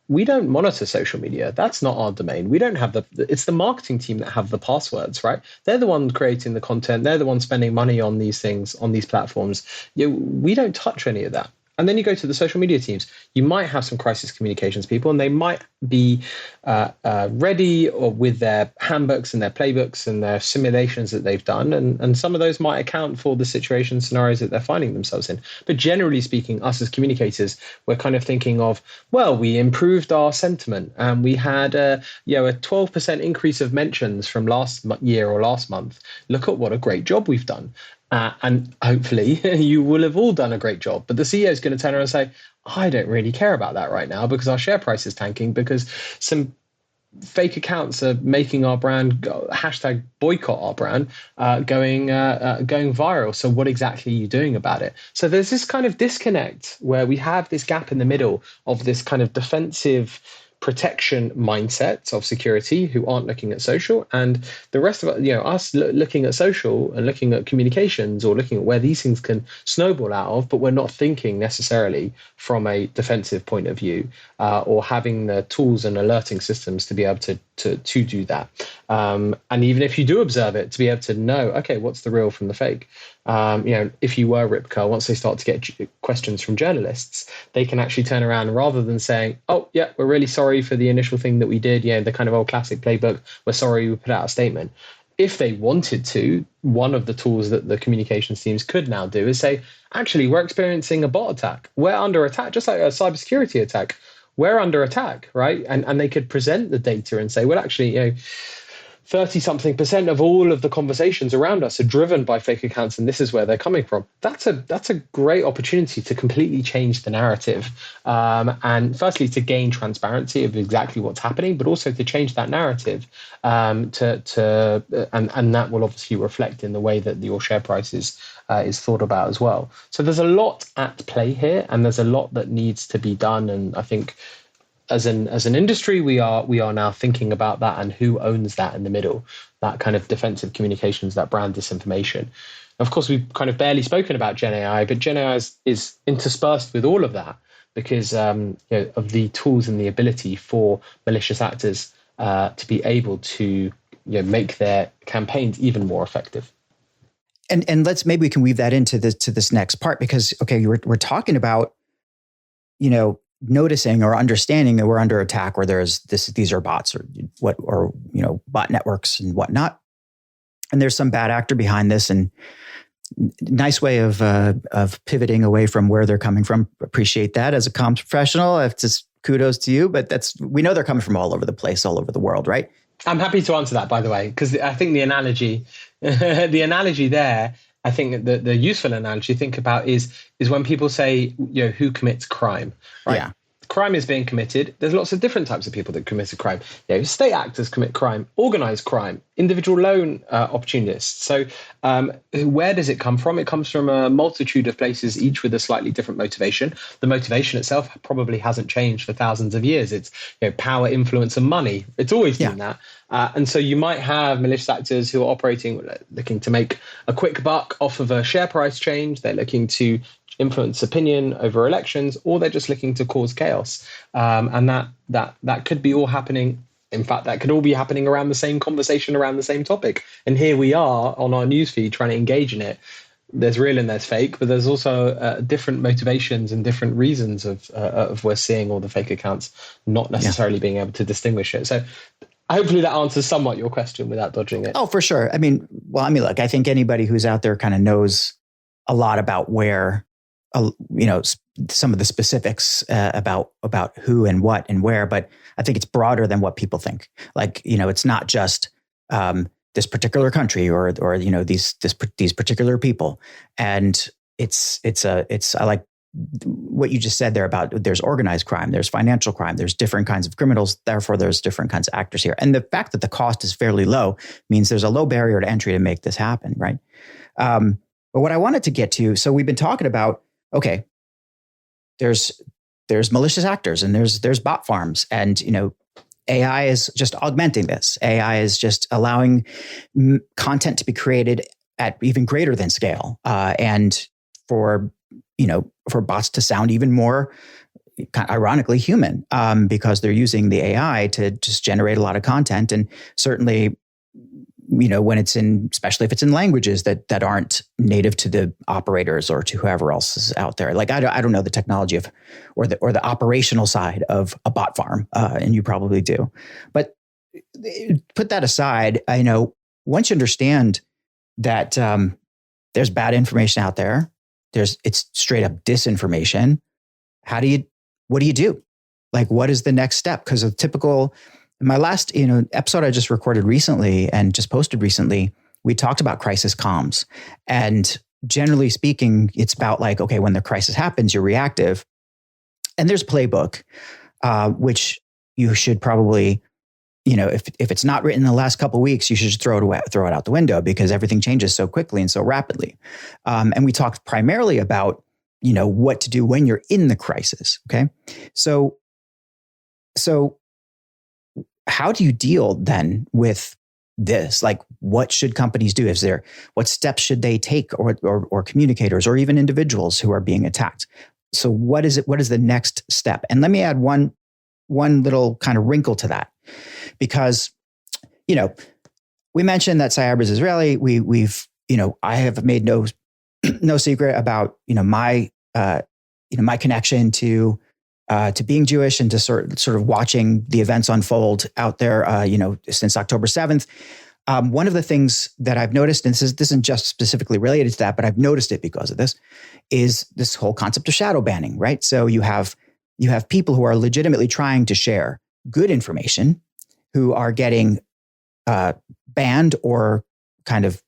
S2: we don't monitor social media. That's not our domain. We don't have it's the marketing team that have the passwords, right? They're the ones creating the content. They're the ones spending money on these things, on these platforms. We don't touch any of that. And then you go to the social media teams. You might have some crisis communications people, and they might be ready or with their handbooks and their playbooks and their simulations that they've done. And some of those might account for the situation scenarios that they're finding themselves in. But generally speaking, us as communicators, we're kind of thinking of, well, we improved our sentiment and we had a 12% increase of mentions from last year or last month. Look at what a great job we've done. And hopefully you will have all done a great job. But the CEO is going to turn around and say, I don't really care about that right now because our share price is tanking because some fake accounts are making our brand, hashtag boycott our brand, going viral. So what exactly are you doing about it? So there's this kind of disconnect where we have this gap in the middle of this kind of defensive protection mindset of security who aren't looking at social, and the rest of us looking at social and looking at communications or looking at where these things can snowball out of, but we're not thinking necessarily from a defensive point of view, or having the tools and alerting systems to be able to do that. And even if you do observe it, to be able to know, okay, what's the real from the fake? If you were Ripcar, once they start to get questions from journalists, they can actually turn around rather than saying, oh, yeah, we're really sorry for the initial thing that we did. The kind of old classic playbook. We're sorry we put out a statement. If they wanted to, one of the tools that the communications teams could now do is say, actually, we're experiencing a bot attack. We're under attack, just like a cybersecurity attack. We're under attack, right? And they could present the data and say, well, actually, 30-something% of all of the conversations around us are driven by fake accounts, and this is where they're coming from. That's a great opportunity to completely change the narrative, and firstly to gain transparency of exactly what's happening, but also to change that narrative, and that will obviously reflect in the way that your share price is thought about as well. So there's a lot at play here, and there's a lot that needs to be done, and I think, as an industry, we are now thinking about that and who owns that in the middle, that kind of defensive communications, that brand disinformation. Of course, we've kind of barely spoken about Gen AI, but Gen AI is interspersed with all of that because of the tools and the ability for malicious actors to be able to make their campaigns even more effective.
S1: And maybe we can weave that into this next part because we're talking about noticing or understanding that we're under attack, or these are bots or bot networks and whatnot. And there's some bad actor behind this, and nice way of pivoting away from where they're coming from. Appreciate that as a comms professional. It's just kudos to you, but we know they're coming from all over the place, all over the world, right?
S2: I'm happy to answer that, by the way, because I think the analogy there, I think that the useful analogy to think about is when people say, who commits crime, right?
S1: Yeah.
S2: Crime is being committed. There's lots of different types of people that commit a crime. State actors commit crime, organized crime, individual loan opportunists. So where does it come from? It comes from a multitude of places, each with a slightly different motivation. The motivation itself probably hasn't changed for thousands of years. It's power, influence, and money. It's always been that. And so you might have malicious actors who are operating, looking to make a quick buck off of a share price change. They're looking to influence opinion over elections, or they're just looking to cause chaos. And that could be all happening. In fact, that could all be happening around the same conversation, around the same topic. And here we are on our newsfeed trying to engage in it. There's real and there's fake, but there's also different motivations and different reasons of we're seeing all the fake accounts, not necessarily being able to distinguish it. So hopefully that answers somewhat your question without dodging it.
S1: Oh, for sure. Look, I think anybody who's out there kind of knows a lot about where, some of the specifics about who and what and where, but I think it's broader than what people think. Like, it's not just this particular country or these particular people. And I like what you just said there about there's organized crime, there's financial crime, there's different kinds of criminals, therefore there's different kinds of actors here. And the fact that the cost is fairly low means there's a low barrier to entry to make this happen, right? But what I wanted to get to, so we've been talking about, okay, there's malicious actors and there's bot farms, and AI is just augmenting this. AI is just allowing content to be created at even greater than scale, and for bots to sound even more, kind of ironically, human, because they're using the AI to just generate a lot of content. And certainly, when it's especially if it's in languages that aren't native to the operators or to whoever else is out there. Like, I don't know the technology of, or the operational side of a bot farm, and you probably do. But put that aside, once you understand that there's bad information out there, it's straight up disinformation. What do you do? Like, what is the next step? Because my last, episode I just recorded recently and just posted recently, we talked about crisis comms. And generally speaking, it's about like, okay, when the crisis happens, you're reactive. And there's a playbook, which you should probably, if it's not written in the last couple of weeks, you should just throw it out the window, because everything changes so quickly and so rapidly. And we talked primarily about, what to do when you're in the crisis. Okay. So how do you deal then with this? Like, what should companies do? What steps should they take, or communicators, or even individuals who are being attacked? So what is it? What is the next step? And let me add one little kind of wrinkle to that, because, we mentioned that Cyber is Israeli. I have made no secret about, my connection to being Jewish and to sort of watching the events unfold out there, since October 7th. One of the things that I've noticed, and this isn't just specifically related to that, but I've noticed it because of this, is this whole concept of shadow banning, right? So you have people who are legitimately trying to share good information who are getting banned, or kind of,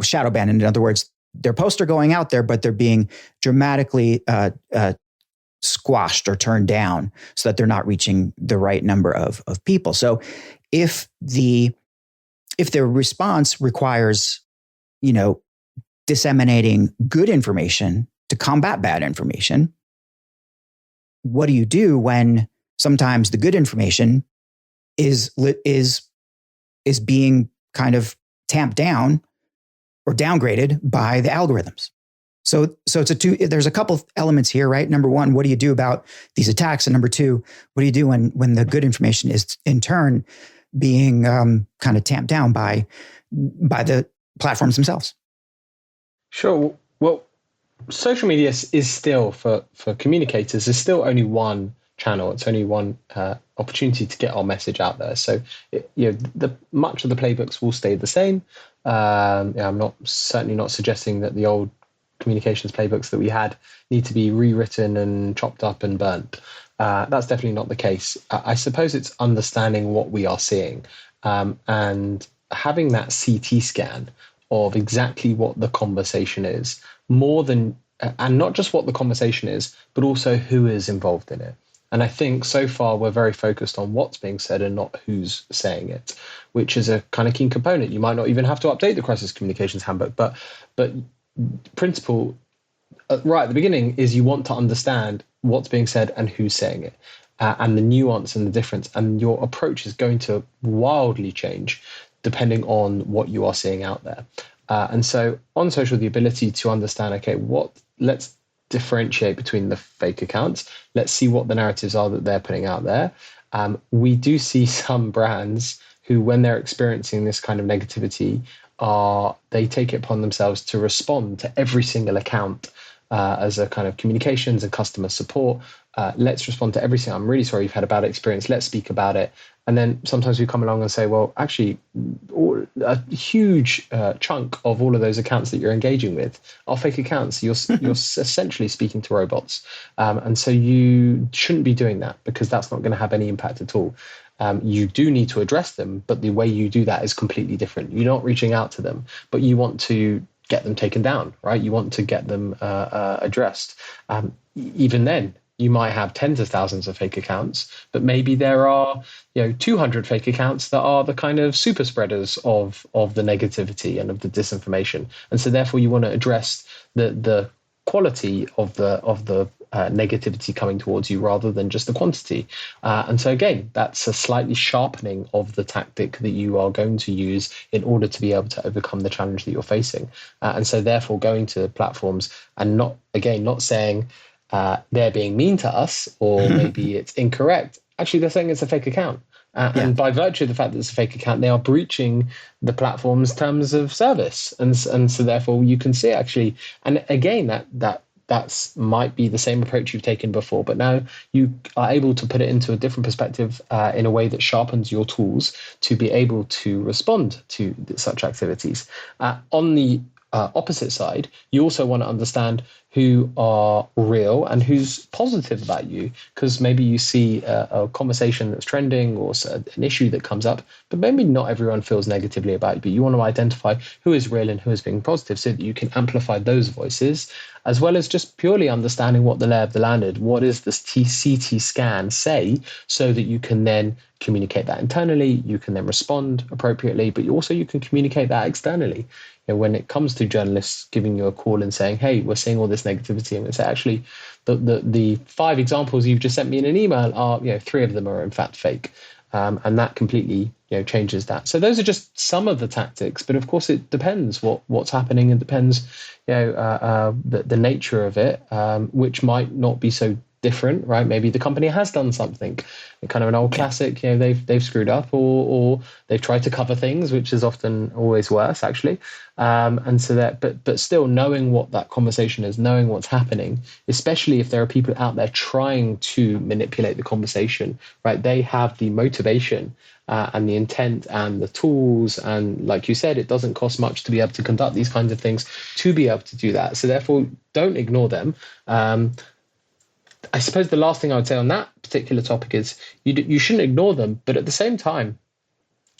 S1: shadow banned. In other words, their posts are going out there, but they're being dramatically squashed or turned down so that they're not reaching the right number of people. So if the response requires, disseminating good information to combat bad information, what do you do when sometimes the good information is being kind of tamped down or downgraded by the algorithms? So there's a couple of elements here, right? Number one, what do you do about these attacks? And number two, what do you do when the good information is in turn being kind of tamped down by the platforms themselves?
S2: Sure. Well, social media is still, for communicators, is still only one channel. It's only one opportunity to get our message out there. So, much of the playbooks will stay the same. I'm certainly not suggesting that the old communications playbooks that we had need to be rewritten and chopped up and burnt. That's definitely not the case. I suppose it's understanding what we are seeing, and having that CT scan of exactly what the conversation is, more than, and not just what the conversation is, but also who is involved in it. And I think so far we're very focused on what's being said and not who's saying it, which is a kind of key component. You might not even have to update the crisis communications handbook, but principle right at the beginning is you want to understand what's being said and who's saying it, and the nuance and the difference. And your approach is going to wildly change depending on what you are seeing out there. And so on social, the ability to understand, okay, let's differentiate between the fake accounts. Let's see what the narratives are that they're putting out there. We do see some brands who, when they're experiencing this kind of negativity, they take it upon themselves to respond to every single account as a kind of communications and customer support. Let's respond to everything. I'm really sorry you've had a bad experience. Let's speak about it. And then sometimes we come along and say, well, actually, a huge chunk of all of those accounts that you're engaging with are fake accounts. You're essentially speaking to robots. And so you shouldn't be doing that, because that's not going to have any impact at all. You do need to address them, but the way you do that is completely different. You're not reaching out to them, but you want to get them taken down, right? You want to get them addressed. Even then, you might have tens of thousands of fake accounts, but maybe there are 200 fake accounts that are the kind of super spreaders of the negativity and of the disinformation. And so therefore you want to address the quality of the negativity coming towards you rather than just the quantity. And so again, that's a slightly sharpening of the tactic that you are going to use in order to be able to overcome the challenge that you're facing. And so therefore going to platforms and not saying they're being mean to us, or maybe it's incorrect. Actually, they're saying it's a fake account. And by virtue of the fact that it's a fake account, they are breaching the platform's terms of service. And so therefore you can see actually, and again, that's might be the same approach you've taken before, but now you are able to put it into a different perspective in a way that sharpens your tools to be able to respond to such activities. On the opposite side, you also want to understand who are real and who's positive about you, because maybe you see a conversation that's trending or an issue that comes up, but maybe not everyone feels negatively about it. But you want to identify who is real and who is being positive so that you can amplify those voices, as well as just purely understanding what the lay of the land is. What does this CT scan say, so that you can then communicate that internally, you can then respond appropriately, but you can communicate that externally. When it comes to journalists giving you a call and saying, hey, we're seeing all this negativity, and they say, actually, the 5 examples you've just sent me in an email are, 3 of them are in fact fake. And that completely changes that. So those are just some of the tactics, but of course it depends what's happening, and depends the nature of it, which might not be so different, right? Maybe the company has done something, kind of an old classic, they've screwed up, or they've tried to cover things, which is often always worse, actually. And so that, but still knowing what that conversation is, knowing what's happening, especially if there are people out there trying to manipulate the conversation, right? They have the motivation and the intent and the tools. And like you said, it doesn't cost much to be able to conduct these kinds of things, to be able to do that. So therefore, don't ignore them. I suppose the last thing I would say on that particular topic is you shouldn't ignore them, but at the same time,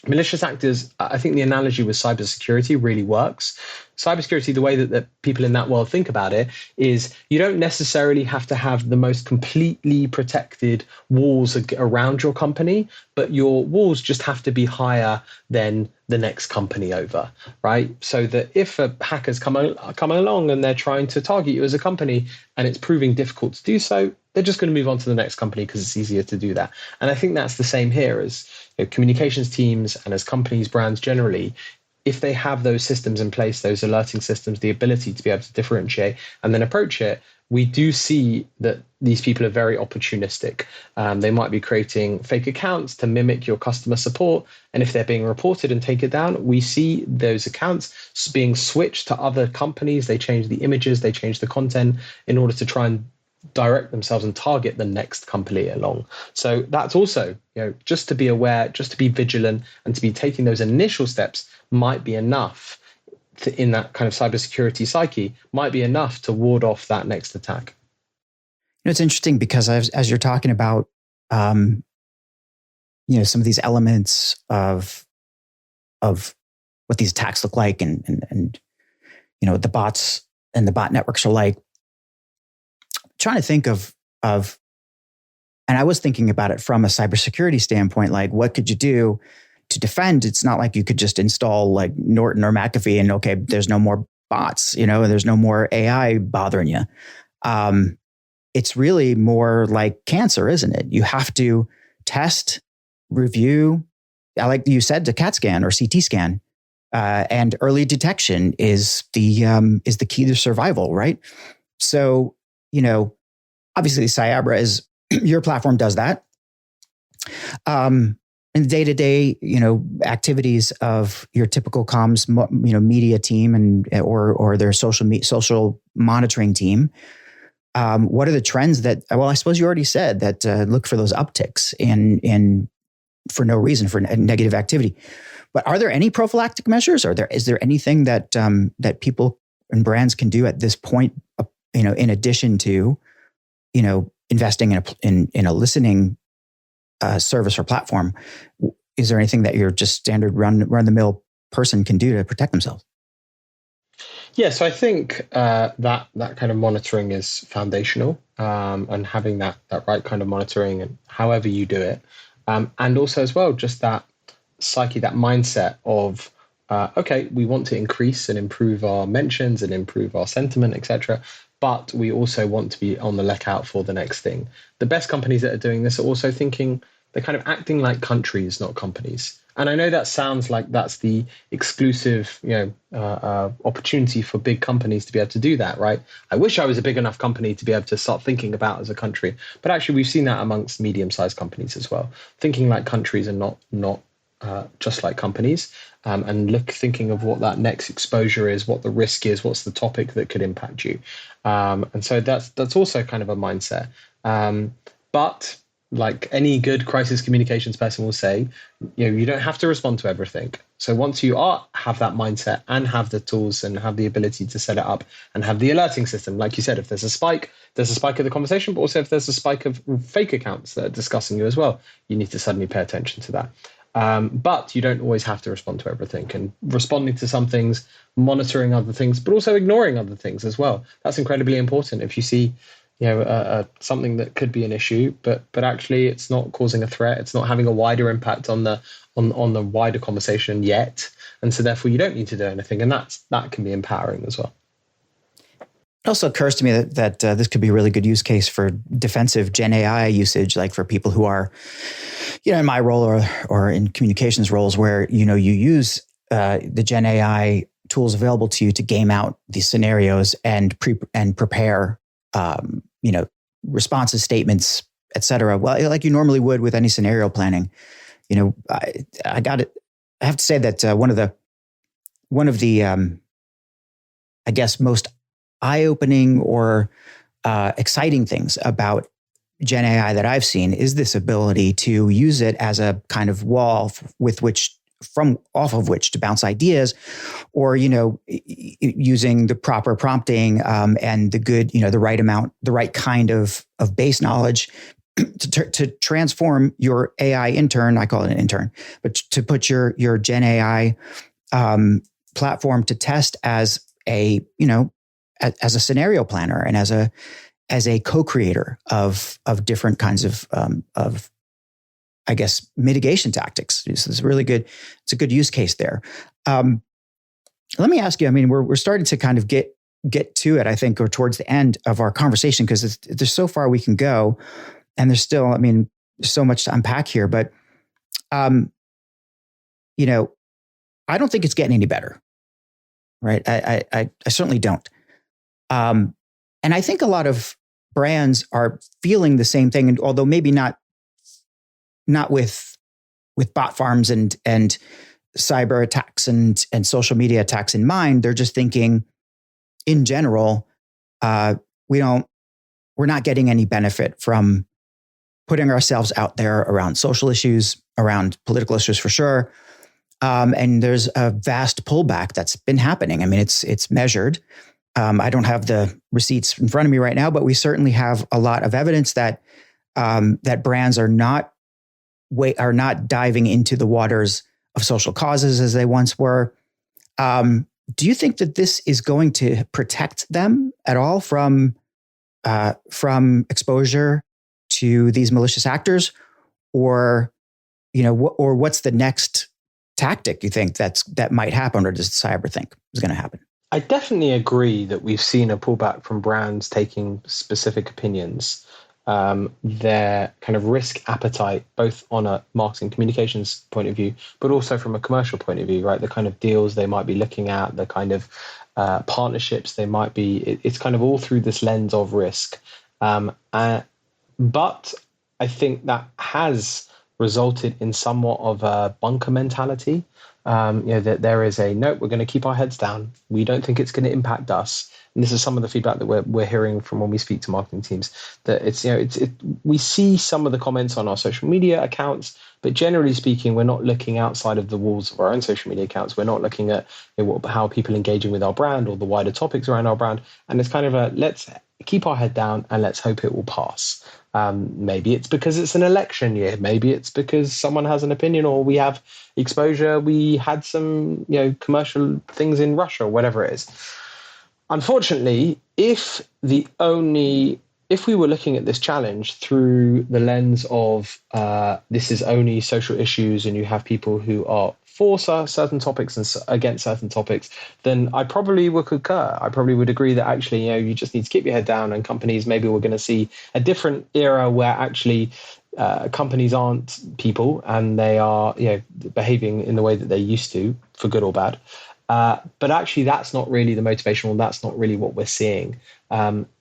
S2: malicious actors, I think the analogy with cybersecurity really works. Cybersecurity, the way that people in that world think about it, is you don't necessarily have to have the most completely protected walls around your company, but your walls just have to be higher than the next company over, right? So that if a hacker's come along and they're trying to target you as a company and it's proving difficult to do so, they're just going to move on to the next company because it's easier to do that. And I think that's the same here as communications teams and as companies, brands generally. If they have those systems in place, those alerting systems, the ability to be able to differentiate and then approach it, we do see that these people are very opportunistic. They might be creating fake accounts to mimic your customer support. And if they're being reported and taken down, we see those accounts being switched to other companies. They change the images, they change the content in order to try and direct themselves and target the next company along. So that's also, just to be aware, just to be vigilant, and to be taking those initial steps might be enough in that kind of cybersecurity psyche, might be enough to ward off that next attack.
S1: It's interesting because as you're talking about, some of these elements of what these attacks look like, and what the bots and the bot networks are like. Trying to think of, and I was thinking about it from a cybersecurity standpoint, like what could you do to defend? It's not like you could just install like Norton or McAfee and okay, there's no more bots, and there's no more AI bothering you. It's really more like cancer, isn't it? You have to test, review. I like you said, the CAT scan or CT scan, and early detection is the key to survival, right? So, obviously, Cyabra is your platform does that. In the day-to-day, activities of your typical comms, media team and or their social monitoring team. What are the trends that? Well, I suppose you already said that. Look for those upticks in for no reason for negative activity. But are there any prophylactic measures? Is there anything that that people and brands can do at this point? In addition to investing in a listening service or platform, is there anything that your just standard run the mill person can do to protect themselves?
S2: Yeah, so I think that kind of monitoring is foundational, and having that right kind of monitoring and however you do it, and also as well just that psyche, that mindset of okay, we want to increase and improve our mentions and improve our sentiment, etc. But we also want to be on the lookout for the next thing. The best companies that are doing this are also thinking, they're kind of acting like countries, not companies. And I know that sounds like that's the exclusive, opportunity for big companies to be able to do that, right? I wish I was a big enough company to be able to start thinking about as a country. But actually, we've seen that amongst medium-sized companies as well, thinking like countries and not just like companies, and thinking of what that next exposure is, what the risk is, what's the topic that could impact you, and so that's also kind of a mindset. But like any good crisis communications person will say, you don't have to respond to everything. So once you have that mindset and have the tools and have the ability to set it up and have the alerting system, like you said, if there's a spike of the conversation, but also if there's a spike of fake accounts that are discussing you as well, you need to suddenly pay attention to that. But you don't always have to respond to everything, and responding to some things, monitoring other things, but also ignoring other things as well. That's incredibly important. If you see, something that could be an issue, but actually it's not causing a threat, it's not having a wider impact on the wider conversation yet, and so therefore you don't need to do anything, and that can be empowering as well.
S1: It also occurs to me that this could be a really good use case for defensive Gen AI usage, like for people who are, in my role or in communications roles where, you use the Gen AI tools available to you to game out these scenarios and prepare, responses, statements, et cetera. Well, like you normally would with any scenario planning. I have to say that one of the I guess most eye-opening or exciting things about Gen AI that I've seen is this ability to use it as a kind of wall off of which to bounce ideas, or using the proper prompting and the good, the right amount, the right kind of base knowledge to transform your AI intern. I call it an intern, but to put your Gen AI platform to test as a as a scenario planner and as a co-creator of different kinds of I guess mitigation tactics. It's really good. It's a good use case there. Let me ask you. I mean, we're starting to kind of get to it, I think, or towards the end of our conversation, because there's so far we can go, and there's still, there's so much to unpack here. But I don't think it's getting any better, right? I certainly don't. And I think a lot of brands are feeling the same thing, and although maybe not with bot farms and cyber attacks and social media attacks in mind, they're just thinking, in general, we're not getting any benefit from putting ourselves out there around social issues, around political issues for sure. And there's a vast pullback that's been happening. It's measured. I don't have the receipts in front of me right now, but we certainly have a lot of evidence that that brands are not diving into the waters of social causes as they once were. Do you think that this is going to protect them at all from exposure to these malicious actors, or or what's the next tactic you think that might happen, or does cyber think is going to happen?
S2: I definitely agree that we've seen a pullback from brands taking specific opinions. Their kind of risk appetite, both on a marketing communications point of view, but also from a commercial point of view, right? The kind of deals they might be looking at, the kind of partnerships they might be, it's kind of all through this lens of risk. But I think that has resulted in somewhat of a bunker mentality. That there is nope, we're going to keep our heads down. We don't think it's going to impact us. And this is some of the feedback that we're hearing from when we speak to marketing teams. That we see some of the comments on our social media accounts, but generally speaking, we're not looking outside of the walls of our own social media accounts. We're not looking at how people are engaging with our brand or the wider topics around our brand. And it's kind of let's keep our head down and let's hope it will pass. Maybe it's because it's an election year. Maybe it's because someone has an opinion, or we have exposure. We had some, commercial things in Russia, or whatever it is. Unfortunately, if we were looking at this challenge through the lens of this is only social issues, and you have people who are for certain topics and against certain topics, then I probably would concur. I probably would agree that actually, you just need to keep your head down, and companies, maybe we're going to see a different era where actually companies aren't people and they are, behaving in the way that they used to, for good or bad. But actually, that's not really the motivational. That's not really what we're seeing.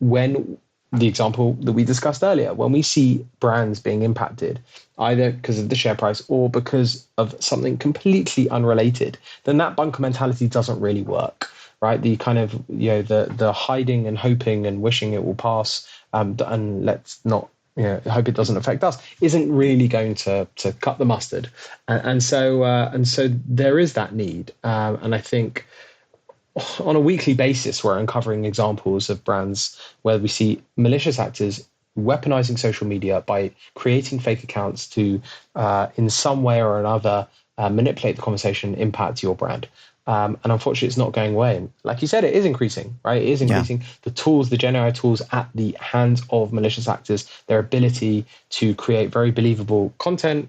S2: When the example that we discussed earlier, when we see brands being impacted, either because of the share price or because of something completely unrelated, then that bunker mentality doesn't really work, right? The kind of, the hiding and hoping and wishing it will pass, and let's not, hope it doesn't affect us, isn't really going to cut the mustard. And so there is that need. And I think on a weekly basis, we're uncovering examples of brands where we see malicious actors weaponizing social media by creating fake accounts to, in some way or another, manipulate the conversation, impact your brand. And unfortunately, it's not going away. And like you said, it is increasing, right? It is increasing. Yeah. The tools, the Gen AI tools at the hands of malicious actors, their ability to create very believable content,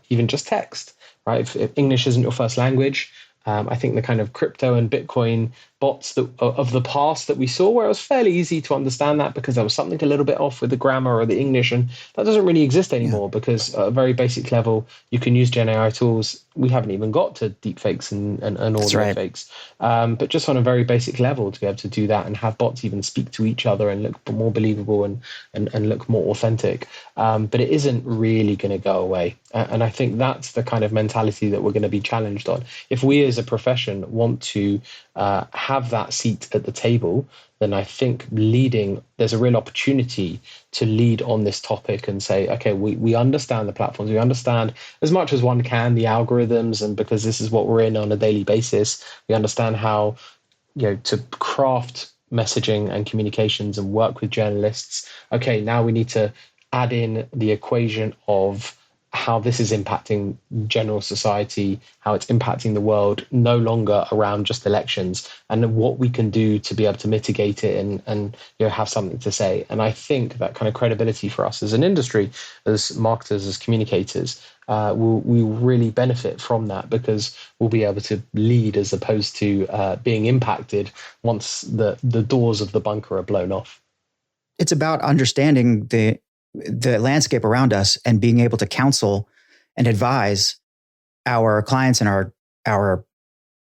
S2: even just text, right? If English isn't your first language, I think the kind of crypto and Bitcoin bots of the past that we saw, where it was fairly easy to understand that because there was something a little bit off with the grammar or the English, and that doesn't really exist anymore. Because at a very basic level, you can use Gen AI tools. We haven't even got to deepfakes and audio fakes, but just on a very basic level to be able to do that and have bots even speak to each other and look more believable and look more authentic. But it isn't really going to go away. And I think that's the kind of mentality that we're going to be challenged on. If we as a profession want to have that seat at the table, then I think there's a real opportunity to lead on this topic and say, okay, we understand the platforms, we understand as much as one can the algorithms, and because this is what we're in on a daily basis, we understand how to craft messaging and communications and work with journalists. Okay, now we need to add in the equation of how this is impacting general society, how it's impacting the world, no longer around just elections, and what we can do to be able to mitigate it and have something to say. And I think that kind of credibility for us as an industry, as marketers, as communicators, will really benefit from that, because we'll be able to lead as opposed to being impacted once the doors of the bunker are blown off.
S1: It's about understanding the landscape around us and being able to counsel and advise our clients and our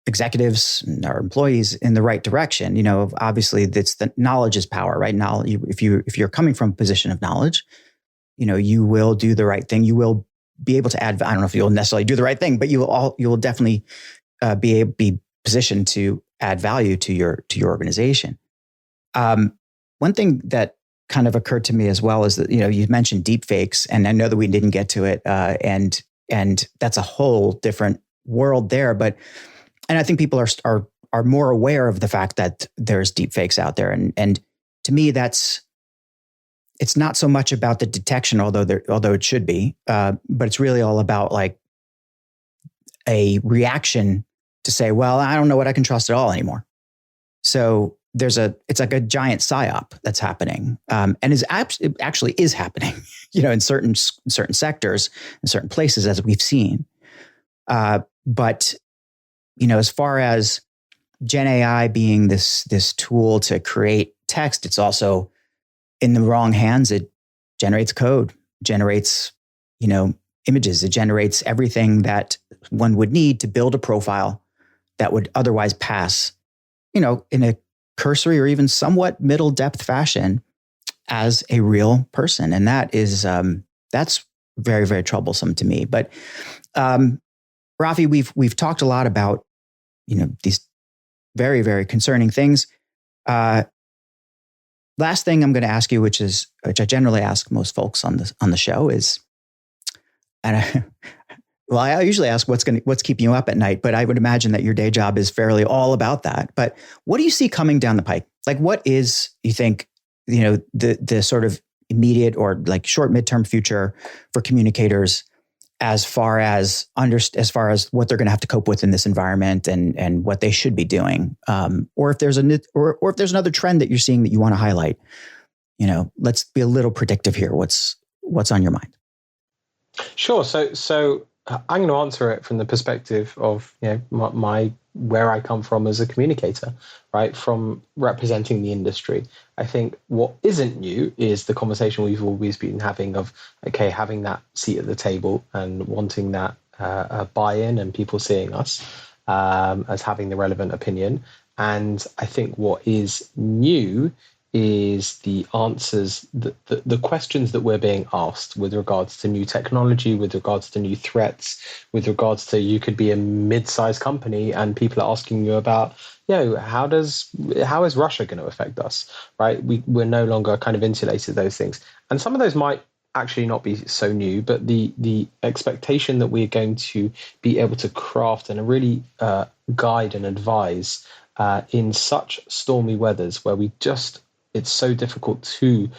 S1: executives and our employees in the right direction. Obviously it's the knowledge is power, right? Now, if you're coming from a position of knowledge, you will do the right thing. You will be able to add. I don't know if you'll necessarily do the right thing, but you will definitely be positioned to add value to your organization. One thing that kind of occurred to me as well is that, you mentioned deep fakes, and I know that we didn't get to it. And that's a whole different world there. And I think people are more aware of the fact that there's deep fakes out there. And to me, it's not so much about the detection, although it should be, but it's really all about like a reaction to say, well, I don't know what I can trust at all anymore. So it's like a giant psyop that's happening, and it actually is happening, in certain sectors, in certain places, as we've seen. But as far as Gen AI being this tool to create text, it's also in the wrong hands. It generates code, generates images, it generates everything that one would need to build a profile that would otherwise pass, in a cursory or even somewhat middle depth fashion as a real person. And that's very, very troublesome to me. But Rafi, we've talked a lot about, these very, very concerning things. Last thing I'm going to ask you, which I generally ask most folks on the show is, I usually ask what's keeping you up at night, but I would imagine that your day job is fairly all about that. But what do you see coming down the pike? Like, what is, you think, the sort of immediate or like short midterm future for communicators as far as what they're going to have to cope with in this environment and what they should be doing, or if there's another trend that you're seeing that you want to highlight? Let's be a little predictive here. What's on your mind?
S2: Sure. So I'm going to answer it from the perspective of my where I come from as a communicator, right? From representing the industry. I think what isn't new is the conversation we've always been having of, okay, having that seat at the table and wanting that buy-in and people seeing us as having the relevant opinion. And I think what is new is the answers, the questions that we're being asked with regards to new technology, with regards to new threats, with regards to, you could be a mid-sized company and people are asking you about, how is Russia going to affect us, right? We're no longer kind of insulated those things. And some of those might actually not be so new, but the expectation that we're going to be able to craft and really guide and advise in such stormy weathers where it's so difficult to,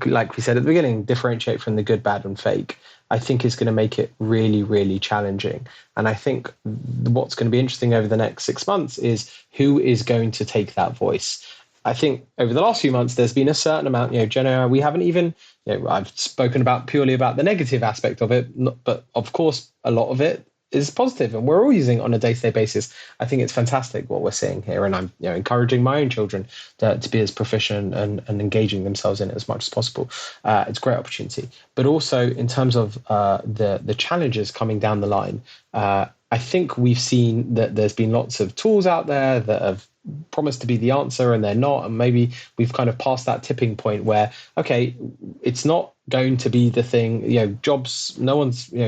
S2: like we said at the beginning, differentiate from the good, bad, and fake, I think is going to make it really, really challenging. And I think what's going to be interesting over the next 6 months is who is going to take that voice. I think over the last few months, there's been a certain amount, Gen AI, we haven't even, I've spoken purely about the negative aspect of it, but of course, a lot of it is positive and we're all using it on a day-to-day basis. I think it's fantastic what we're seeing here, and I'm encouraging my own children to be as proficient and engaging themselves in it as much as possible. It's a great opportunity, but also in terms of the challenges coming down the line, I think we've seen that there's been lots of tools out there that have promised to be the answer and they're not, and maybe we've kind of passed that tipping point where, okay, it's not going to be the thing, jobs,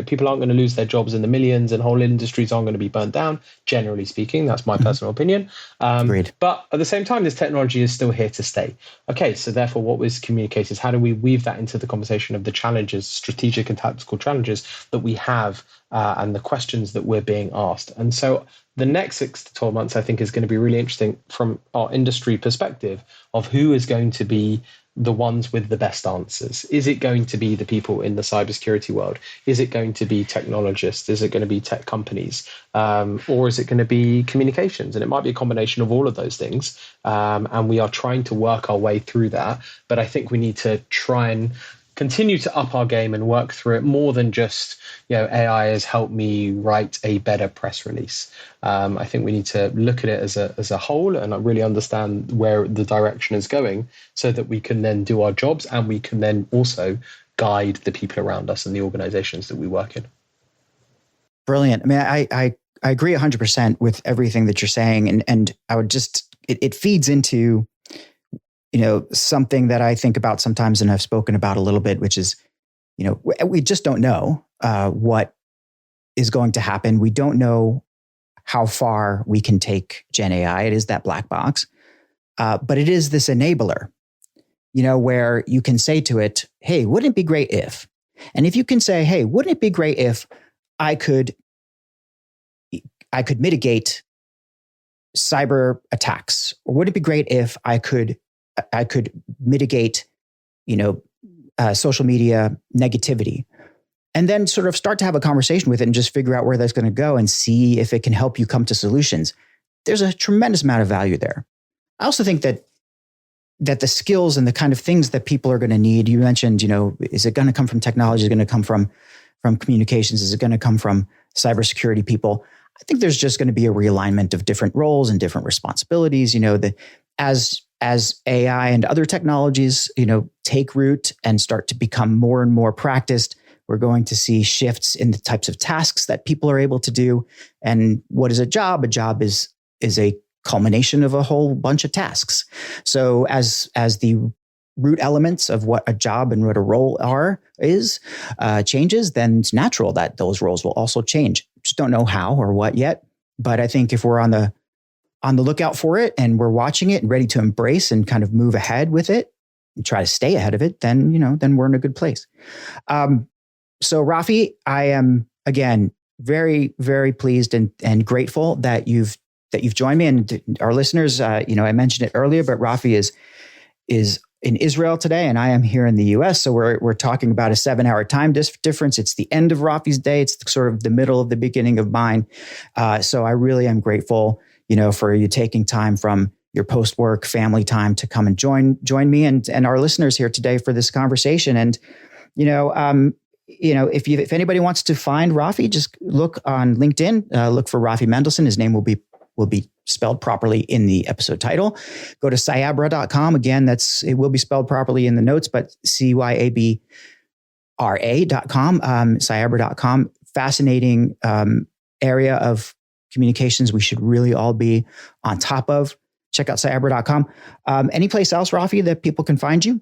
S2: people aren't going to lose their jobs in the millions and whole industries aren't going to be burnt down, generally speaking. That's my personal opinion. But at the same time, this technology is still here to stay. Okay, so therefore what was communicators, how do we weave that into the conversation of the challenges, strategic and tactical challenges that we have and the questions that we're being asked? And so the next 6 to 12 months, I think, is going to be really interesting from our industry perspective of who is going to be the ones with the best answers. Is it going to be the people in the cybersecurity world? Is it going to be technologists? Is it going to be tech companies? Or is it going to be communications? And it might be a combination of all of those things. And we are trying to work our way through that. But I think we need to try and continue to up our game and work through it more than just, AI has helped me write a better press release. I think we need to look at it as a whole and really understand where the direction is going so that we can then do our jobs and we can then also guide the people around us and the organizations that we work in.
S1: Brilliant. I mean, I agree 100% with everything that you're saying. And I would just, it feeds into, something that I think about sometimes and I've spoken about a little bit, which is, we just don't know what is going to happen. We don't know how far we can take Gen AI. It is that black box. But it is this enabler, where you can say to it, hey, wouldn't it be great if? And if you can say, hey, wouldn't it be great if I could mitigate cyber attacks? Or would it be great if I could mitigate, social media negativity? and then sort of start to have a conversation with it and just figure out where that's going to go and see if it can help you come to solutions. There's a tremendous amount of value there. I also think that the skills and the kind of things that people are going to need, you mentioned, is it going to come from technology? Is it going to come from communications? Is it going to come from cybersecurity people? I think there's just going to be a realignment of different roles and different responsibilities, as AI and other technologies, take root and start to become more and more practiced, we're going to see shifts in the types of tasks that people are able to do. And what is a job? A job is a culmination of a whole bunch of tasks. So as the root elements of what a job and what a role is changes, then it's natural that those roles will also change. Just don't know how or what yet. But I think if we're on the lookout for it and we're watching it and ready to embrace and kind of move ahead with it and try to stay ahead of it, then we're in a good place. So Rafi, I am again very, very pleased and grateful that you've joined me, and our listeners. I mentioned it earlier, but Rafi is in Israel today, and I am here in the U.S. So we're talking about a 7-hour time difference. It's the end of Rafi's day. It's sort of the middle of the beginning of mine. So I really am grateful, for you taking time from your post-work family time to come and join me and our listeners here today for this conversation. And if anybody wants to find Rafi, just look on LinkedIn. Look for Rafi Mendelsohn. His name will be spelled properly in the episode title. Go to cyabra.com. Again, it will be spelled properly in the notes, but cyabra.com, cyabra.com. Fascinating area of communications we should really all be on top of. Check out cyabra.com. Any place else, Rafi, that people can find you?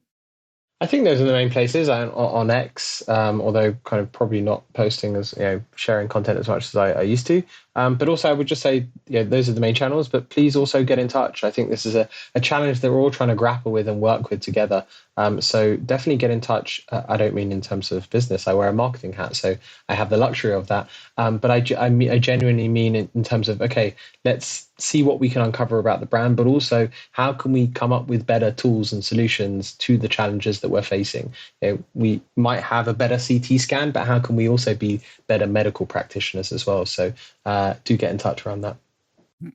S2: I think those are the main places on X, although kind of probably not posting as, sharing content as much as I used to. But also I would just say, those are the main channels, but please also get in touch. I think this is a challenge that we're all trying to grapple with and work with together. So definitely get in touch. I don't mean in terms of business. I wear a marketing hat, so I have the luxury of that. But I genuinely mean in terms of, okay, let's see what we can uncover about the brand, but also how can we come up with better tools and solutions to the challenges that we're facing. We might have a better CT scan, but how can we also be better medical practitioners as well? So do get in touch around that.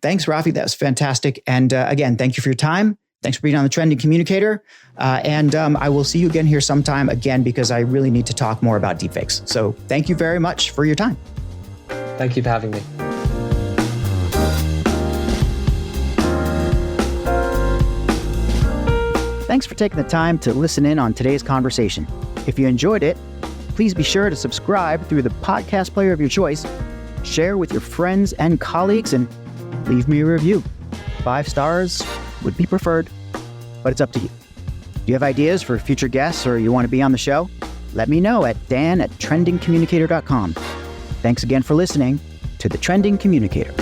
S1: Thanks, Rafi. That was fantastic. And again, thank you for your time. Thanks for being on the Trending Communicator. And I will see you again here sometime again, because I really need to talk more about deepfakes. So thank you very much for your time.
S2: Thank you for having me.
S1: Thanks for taking the time to listen in on today's conversation. If you enjoyed it, please be sure to subscribe through the podcast player of your choice, share with your friends and colleagues, and leave me a review. 5 stars would be preferred, but it's up to you. Do you have ideas for future guests or you want to be on the show? Let me know at dan@trendingcommunicator.com. Thanks again for listening to The Trending Communicator.